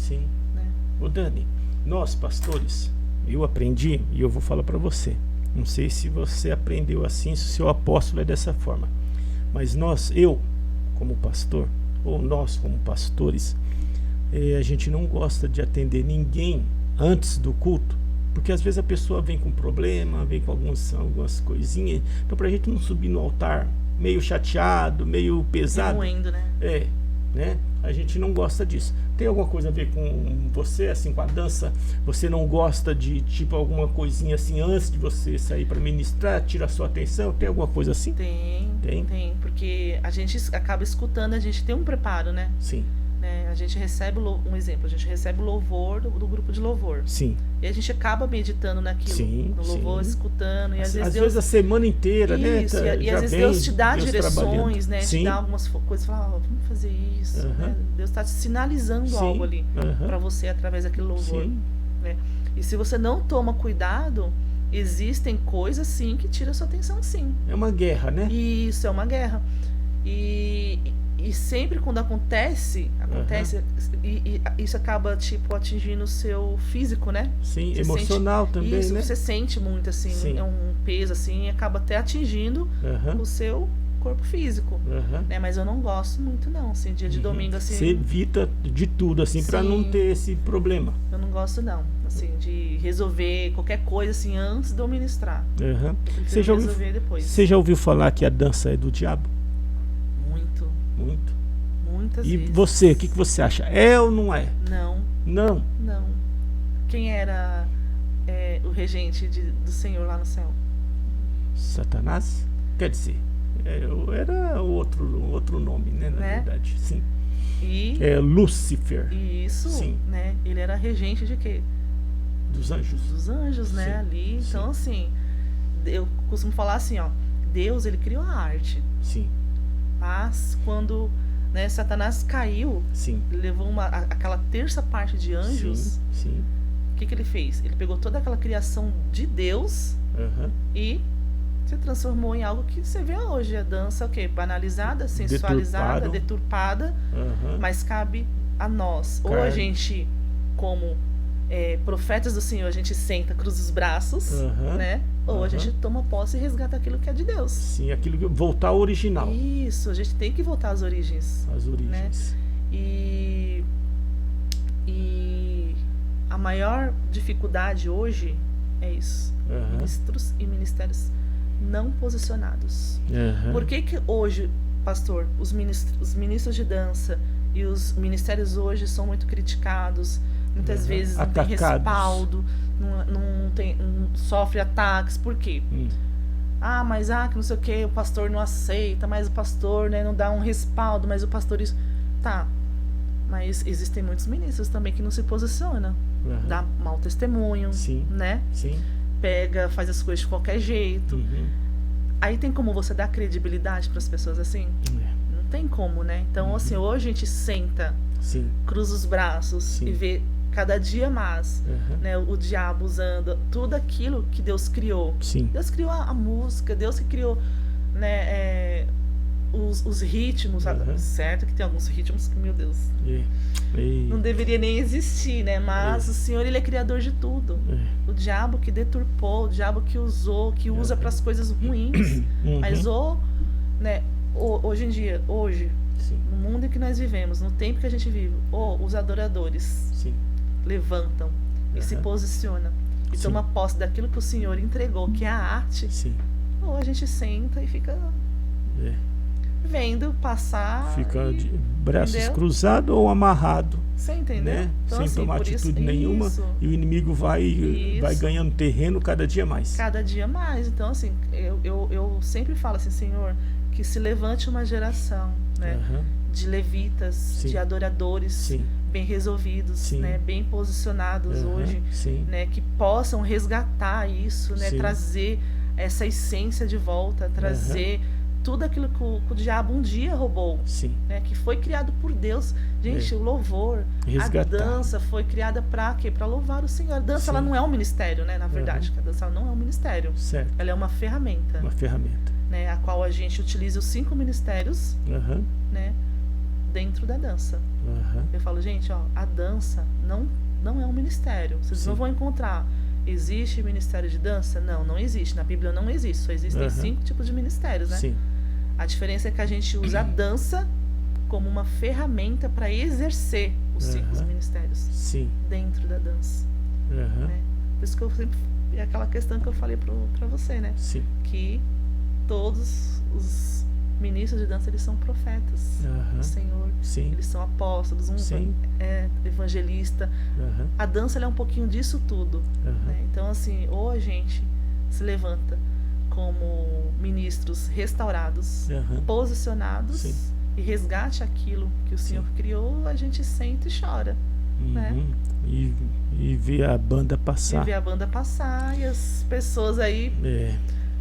Speaker 2: Né?
Speaker 1: Ô Dani, nós pastores, eu aprendi e eu vou falar para você. Não sei se você aprendeu assim, se o seu apóstolo é dessa forma. Mas eu como pastor, ou nós como pastores, a gente não gosta de atender ninguém antes do culto, porque às vezes a pessoa vem com problema, vem com algumas coisinhas. Então pra gente não subir no altar meio chateado, meio pesado,
Speaker 2: moendo, né?
Speaker 1: Né? A gente não gosta disso. Tem alguma coisa a ver com você, assim, com a dança? Você não gosta de, tipo, alguma coisinha assim antes de você sair para ministrar, tira a sua atenção? Tem alguma coisa assim?
Speaker 2: Tem, porque a gente acaba escutando, a gente tem um preparo, né? Né? A gente recebe um exemplo, a gente recebe o louvor do grupo de louvor. E a gente acaba meditando naquilo, no louvor, escutando. E às vezes
Speaker 1: a semana inteira,
Speaker 2: isso,
Speaker 1: né?
Speaker 2: E às vezes Deus te dá direções, né? Te dá algumas coisas, fala, vamos fazer isso. Né? Deus está te sinalizando algo ali para você através daquele louvor. Né? E se você não toma cuidado, existem coisas sim que tiram a sua atenção, sim.
Speaker 1: É uma guerra, né?
Speaker 2: Isso, é uma guerra. E sempre quando acontece e isso acaba, tipo, atingindo o seu físico, né?
Speaker 1: Você emocional também,
Speaker 2: isso,
Speaker 1: né?
Speaker 2: Você sente muito, assim, é um peso, assim, e acaba até atingindo o seu corpo físico, né? Mas eu não gosto muito, não, assim, dia de domingo, assim...
Speaker 1: Você evita de tudo, assim, para não ter esse problema.
Speaker 2: Eu não gosto, não, assim, de resolver qualquer coisa, assim, antes de eu ministrar.
Speaker 1: Você já ouviu falar que a dança é do diabo? Muito.
Speaker 2: Muitas
Speaker 1: vezes.
Speaker 2: E
Speaker 1: você, o que você acha? É ou não é?
Speaker 2: Não. Quem era o regente do Senhor lá no céu?
Speaker 1: Satanás? Quer dizer, era outro nome, né? Na verdade, sim. Lúcifer.
Speaker 2: Isso, sim, né? Ele era regente de quê?
Speaker 1: Dos anjos.
Speaker 2: Dos anjos, né? Sim, ali. Sim. Então, assim, eu costumo falar assim, ó, Deus, ele criou a arte.
Speaker 1: Sim.
Speaker 2: Mas quando, né, Satanás caiu,
Speaker 1: sim,
Speaker 2: levou aquela terça parte de anjos.
Speaker 1: Sim, sim.
Speaker 2: O que ele fez? Ele pegou toda aquela criação de Deus e se transformou em algo que você vê hoje. A dança, o quê? Banalizada, sensualizada, deturpada, mas cabe a nós. Ou a gente, como profetas do Senhor, a gente senta, cruza os braços, né? Ou a gente toma posse e resgata aquilo que é de Deus.
Speaker 1: Sim, aquilo que voltar ao original.
Speaker 2: Isso, a gente tem que voltar às origens.
Speaker 1: Às origens.
Speaker 2: Né? E a maior dificuldade hoje é isso. Ministros e ministérios não posicionados. Por que hoje, pastor, os ministros de dança e os ministérios hoje são muito criticados? Muitas vezes não tem respaldo, não sofre ataques. Por quê? Mas que não sei o que, o pastor não aceita, mas o pastor, né, não dá um respaldo, mas o pastor isso. Tá, mas existem muitos ministros também que não se posicionam, dá mau testemunho,
Speaker 1: sim,
Speaker 2: né?
Speaker 1: Sim.
Speaker 2: Pega, faz as coisas de qualquer jeito. Aí tem como você dar credibilidade para as pessoas assim? Não tem como, né? Então, assim, hoje a gente senta,
Speaker 1: sim,
Speaker 2: cruza os braços, sim, e vê cada dia mais, né, o diabo usando tudo aquilo que Deus criou.
Speaker 1: Sim.
Speaker 2: Deus criou a música, Deus que criou, né, os ritmos, certo? Que tem alguns ritmos que, meu Deus, não deveria nem existir, né? Mas o Senhor, ele é criador de tudo. O diabo que deturpou, o diabo que usou, que usa para as coisas ruins. Mas né, hoje em dia, sim, no mundo em que nós vivemos, no tempo que a gente vive, os adoradores, sim, levantam e se posicionam e
Speaker 1: sim,
Speaker 2: tomam posse daquilo que o Senhor entregou, que é a arte.
Speaker 1: Sim.
Speaker 2: Ou a gente senta e fica vendo passar.
Speaker 1: Fica de braços cruzados ou amarrado.
Speaker 2: Você entendeu?
Speaker 1: Né?
Speaker 2: Então,
Speaker 1: sem
Speaker 2: assim,
Speaker 1: tomar atitude nenhuma. E o inimigo vai ganhando terreno cada dia mais.
Speaker 2: Cada dia mais. Então, assim, eu sempre falo assim, Senhor, que se levante uma geração, né, de levitas, sim, de adoradores, sim, bem resolvidos, sim, né, bem posicionados hoje, sim, né, que possam resgatar isso, né, trazer essa essência de volta, trazer tudo aquilo que o diabo um dia roubou, sim, né, que foi criado por Deus. Gente, o louvor, resgatar. A dança foi criada para quê? Para louvar o Senhor. A dança, ela não é um ministério, né, na verdade. A dança, ela não é um ministério.
Speaker 1: Certo.
Speaker 2: Ela é uma ferramenta.
Speaker 1: Uma ferramenta.
Speaker 2: Né, a qual a gente utiliza os 5 ministérios, né, dentro da dança. Eu falo, gente, a dança não é um ministério. Vocês sim, não vão encontrar. Existe ministério de dança? Não existe. Na Bíblia não existe. Só existem 5 tipos de ministérios, né? Sim. A diferença é que a gente usa a dança como uma ferramenta para exercer os 5 ministérios, sim, dentro da dança. Né? Por isso que eu sempre... É aquela questão que eu falei para você, né?
Speaker 1: Sim.
Speaker 2: Que todos os ministros de dança, eles são profetas do Senhor. Sim. Eles são apóstolos, evangelista. A dança, ela é um pouquinho disso tudo. Né? Então, assim, ou a gente se levanta como ministros restaurados, posicionados, sim, e resgate aquilo que o Senhor criou, a gente senta e chora. Né?
Speaker 1: E vê a banda passar.
Speaker 2: E vê a banda passar e as pessoas aí...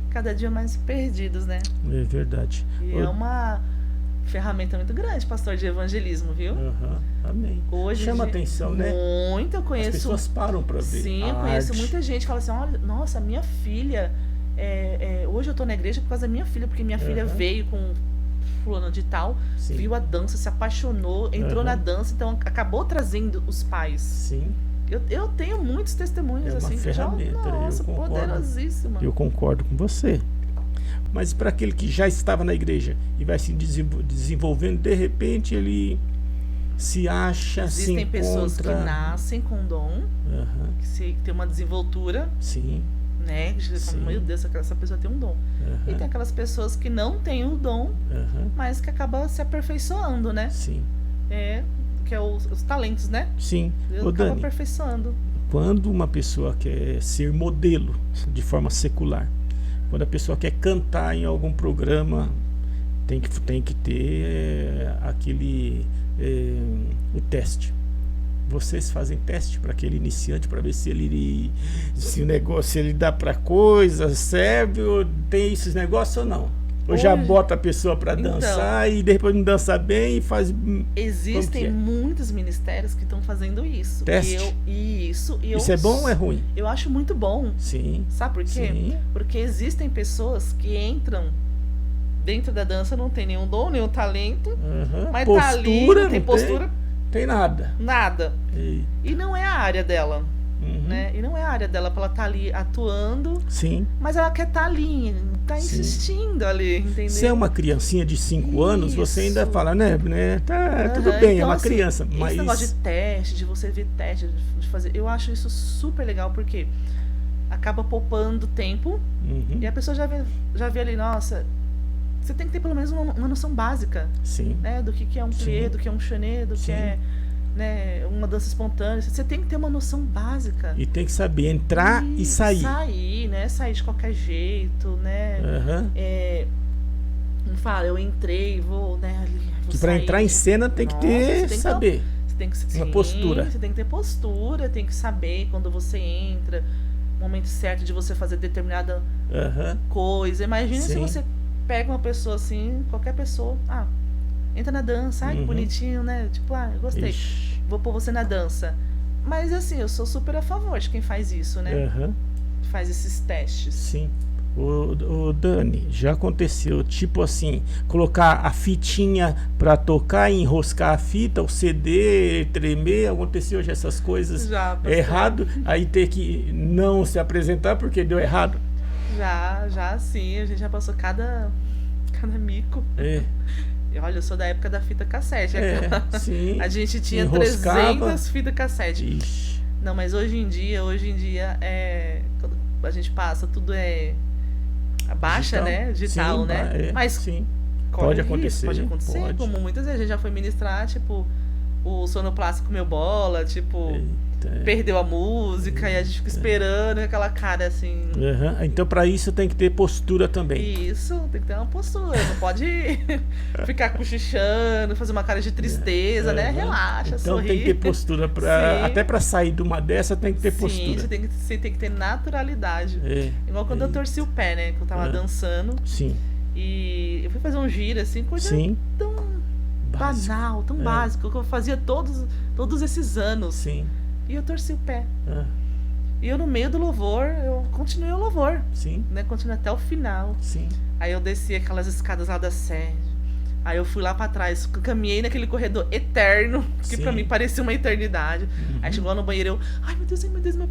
Speaker 2: cada dia mais perdidos, né?
Speaker 1: É verdade.
Speaker 2: E é uma ferramenta muito grande, pastor, de evangelismo, viu?
Speaker 1: Amém.
Speaker 2: Hoje
Speaker 1: chama atenção, né?
Speaker 2: Muito, eu conheço.
Speaker 1: As pessoas param para ver.
Speaker 2: Sim, eu conheço muita gente que fala assim: olha, nossa, minha filha. Hoje eu tô na igreja por causa da minha filha, porque minha filha veio com fulano de tal, sim, viu a dança, se apaixonou, entrou na dança, então acabou trazendo os pais.
Speaker 1: Sim.
Speaker 2: Eu tenho muitos testemunhos assim que já, nossa, poderosíssima.
Speaker 1: Eu concordo com você. Mas para aquele que já estava na igreja e vai se desenvolvendo, de repente ele se acha,
Speaker 2: existem pessoas que nascem com dom, que tem uma desenvoltura,
Speaker 1: sim,
Speaker 2: né? Meu Deus, essa pessoa tem um dom. E tem aquelas pessoas que não têm o dom, mas que acabam se aperfeiçoando, né?
Speaker 1: Sim.
Speaker 2: Que é os talentos, né?
Speaker 1: Sim.
Speaker 2: Deus acaba aperfeiçoando.
Speaker 1: Quando uma pessoa quer ser modelo de forma secular, quando a pessoa quer cantar em algum programa tem que ter aquele o teste. Vocês fazem teste para aquele iniciante para ver se o negócio, se ele dá para coisa, serve, ou tem esses negócios ou não? Ou já bota a pessoa para dançar e depois não dança bem e faz...
Speaker 2: Existem muitos ministérios que estão fazendo isso.
Speaker 1: Teste?
Speaker 2: Isso
Speaker 1: é bom ou é ruim?
Speaker 2: Eu acho muito bom.
Speaker 1: Sim.
Speaker 2: Sabe por quê?
Speaker 1: Sim.
Speaker 2: Porque existem pessoas que entram dentro da dança, não tem nenhum dom, nenhum talento, mas
Speaker 1: postura,
Speaker 2: tá ali, não tem postura.
Speaker 1: Tem nada.
Speaker 2: Nada.
Speaker 1: Eita.
Speaker 2: E não é a área dela. Né? E não é a área dela pra ela estar ali atuando.
Speaker 1: Sim.
Speaker 2: Mas ela quer estar ali, tá insistindo ali, entendeu?
Speaker 1: Se é uma criancinha de 5 anos, você ainda fala, né? Tá tudo bem, então, é uma criança. Mas
Speaker 2: esse negócio de teste, de você ver teste, de fazer, eu acho isso super legal, porque acaba poupando tempo e a pessoa já vê ali, nossa, você tem que ter pelo menos uma noção básica.
Speaker 1: Sim.
Speaker 2: Né? Do que é um plié, do que é um chané, do que é, né, uma dança espontânea. Você tem que ter uma noção básica.
Speaker 1: E tem que saber entrar e sair.
Speaker 2: Sair, né? Sair de qualquer jeito, né? Não fala, eu entrei, vou, né? Ali,
Speaker 1: que para entrar em cena tem que ter, saber.
Speaker 2: Você tem que
Speaker 1: uma postura.
Speaker 2: Você tem que ter postura, tem que saber quando você entra, o momento certo de você fazer determinada coisa. Imagina se você pega uma pessoa assim, qualquer pessoa, entra na dança, que bonitinho, né? Tipo, eu gostei.
Speaker 1: Ixi.
Speaker 2: Vou pôr você na dança. Mas assim, eu sou super a favor de quem faz isso, né? Faz esses testes.
Speaker 1: Sim. O Dani, já aconteceu, tipo assim, colocar a fitinha pra tocar e enroscar a fita, o CD tremer, aconteceu já essas coisas errado, aí ter que não se apresentar porque deu errado?
Speaker 2: Já sim, a gente já passou cada mico. Olha, eu sou da época da fita cassete.
Speaker 1: Sim.
Speaker 2: A gente tinha
Speaker 1: enroscava.
Speaker 2: 300 fitas cassete.
Speaker 1: Ixi.
Speaker 2: Não, mas hoje em dia quando a gente passa, tudo baixa,
Speaker 1: digital,
Speaker 2: né? Digital,
Speaker 1: sim,
Speaker 2: né? Mas
Speaker 1: sim. Pode acontecer.
Speaker 2: Pode acontecer, como muitas vezes a gente já foi ministrar, tipo, o sonoplástico comeu bola, tipo... Perdeu a música e a gente fica esperando aquela cara assim.
Speaker 1: Então para isso tem que ter postura também.
Speaker 2: Isso, tem que ter uma postura. Não pode ficar cochichando, fazer uma cara de tristeza, né? Relaxa,
Speaker 1: então
Speaker 2: sorri.
Speaker 1: Tem que ter postura. Até para sair de uma dessa tem que ter postura.
Speaker 2: Você tem que ter naturalidade. Igual quando eu torci o pé, né? Que eu tava dançando.
Speaker 1: Sim.
Speaker 2: E eu fui fazer um giro assim, coisa tão banal, tão básico, que eu fazia todos esses anos.
Speaker 1: Sim.
Speaker 2: E eu torci o pé. E eu, no meio do louvor, eu continuei o louvor.
Speaker 1: Sim.
Speaker 2: Né? Continuei até o final.
Speaker 1: Sim.
Speaker 2: Aí eu desci aquelas escadas lá da sede. Aí eu fui lá pra trás, caminhei naquele corredor eterno, que pra mim parecia uma eternidade. Aí chegou lá no banheiro, ai meu Deus, meu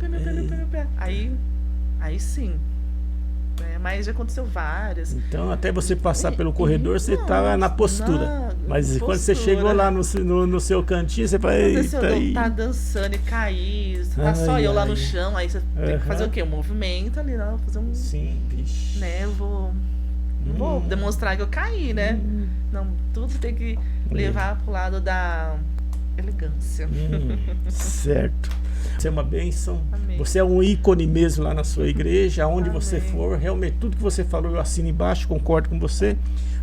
Speaker 2: pé. Aí sim. Mas já aconteceu várias.
Speaker 1: Então, até você passar pelo corredor, você tava na postura. Mas quando você chegou lá no seu cantinho, você vai...
Speaker 2: Tá dançando e cair, tá só eu lá no chão, aí você tem que fazer o quê? Um movimento ali, não? Fazer um...
Speaker 1: Sim, bicho.
Speaker 2: Né, eu vou... Não vou demonstrar que eu caí, né? Não, tudo tem que levar pro lado da elegância.
Speaker 1: Certo. Você é uma bênção.
Speaker 2: Amém.
Speaker 1: Você é um ícone mesmo lá na sua igreja, aonde você for. Realmente, tudo que você falou, eu assino embaixo, concordo com você,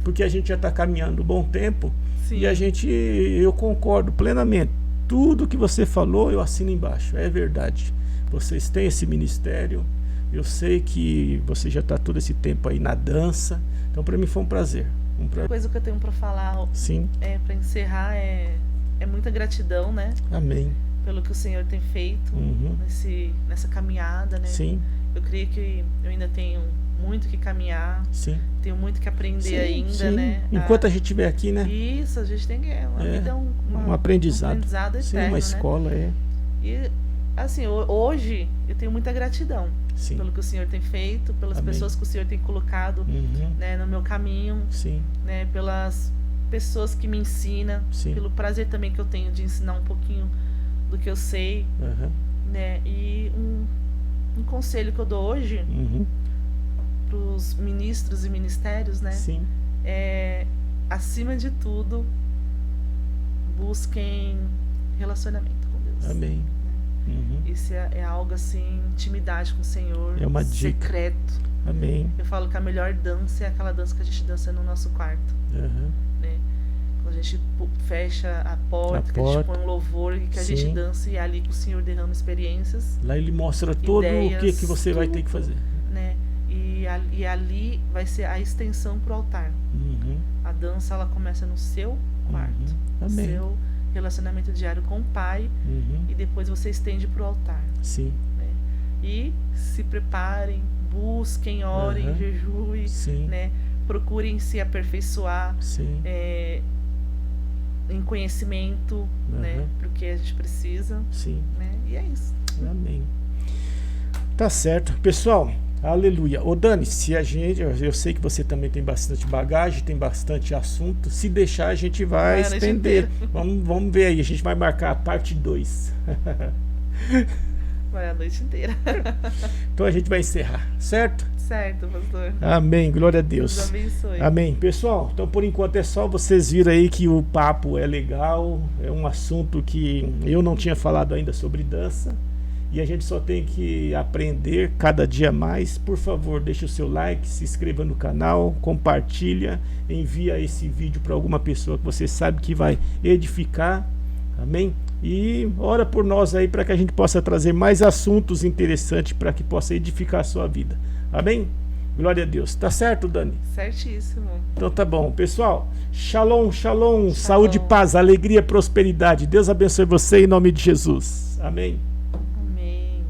Speaker 1: porque a gente já está caminhando um bom tempo.
Speaker 2: Sim.
Speaker 1: E eu concordo plenamente. Tudo que você falou, eu assino embaixo. É verdade. Vocês têm esse ministério. Eu sei que você já está todo esse tempo aí na dança. Então, para mim foi um prazer.
Speaker 2: Uma coisa que eu tenho para falar, para encerrar, é muita gratidão, né?
Speaker 1: Amém.
Speaker 2: Pelo que o Senhor tem feito nessa caminhada, né?
Speaker 1: Sim.
Speaker 2: Eu creio que eu ainda tenho muito que caminhar.
Speaker 1: Sim.
Speaker 2: Tenho muito que aprender ainda, né?
Speaker 1: Enquanto a gente estiver aqui, né?
Speaker 2: Isso, a gente tem que... A vida é
Speaker 1: um aprendizado.
Speaker 2: Um aprendizado eterno,
Speaker 1: sim, uma escola,
Speaker 2: né? E, assim, hoje eu tenho muita gratidão pelo que o Senhor tem feito, pelas pessoas que o Senhor tem colocado né, no meu caminho, né, pelas pessoas que me ensinam, pelo prazer também que eu tenho de ensinar um pouquinho do que eu sei, né? E um conselho que eu dou hoje para os ministros e ministérios, né? É, acima de tudo, busquem relacionamento com Deus.
Speaker 1: Amém.
Speaker 2: Né? Isso é algo assim, intimidade com o Senhor,
Speaker 1: é uma
Speaker 2: secreto.
Speaker 1: Dica. Amém.
Speaker 2: Eu falo que a melhor dança é aquela dança que a gente dança no nosso quarto. Né? Quando a gente fecha a porta, que a gente põe um louvor e que a gente dança, e é ali que o Senhor derrama experiências.
Speaker 1: Lá Ele mostra todo ideias, o que você vai ter que fazer.
Speaker 2: Né? E ali vai ser a extensão pro altar. A dança, ela começa no seu quarto. No seu relacionamento diário com o Pai. E depois você estende pro altar.
Speaker 1: Sim.
Speaker 2: Né? E se preparem, busquem, orem, jejuem, né? Procurem se aperfeiçoar em conhecimento, né? Porque a gente precisa. Né? E é isso.
Speaker 1: Amém. Tá certo. Pessoal, aleluia. Ô Dani, se a gente, eu sei que você também tem bastante bagagem, tem bastante assunto. Se deixar, a gente vai estender. Vamos ver aí, a gente vai marcar a parte 2.
Speaker 2: Vai a noite inteira.
Speaker 1: Então a gente vai encerrar, certo?
Speaker 2: Certo, pastor.
Speaker 1: Amém, glória a Deus.
Speaker 2: Deus abençoe.
Speaker 1: Amém. Pessoal, então por enquanto é só vocês viram aí que o papo é legal, é um assunto que eu não tinha falado ainda sobre dança, e a gente só tem que aprender cada dia mais. Por favor, deixa o seu like, se inscreva no canal, compartilha, envia esse vídeo para alguma pessoa que você sabe que vai edificar. Amém? E ora por nós aí para que a gente possa trazer mais assuntos interessantes para que possa edificar a sua vida. Amém? Glória a Deus. Tá certo, Dani?
Speaker 2: Certíssimo.
Speaker 1: Então tá bom. Pessoal, shalom, shalom, saúde, paz, alegria, prosperidade. Deus abençoe você em nome de Jesus. Amém.
Speaker 2: Amém.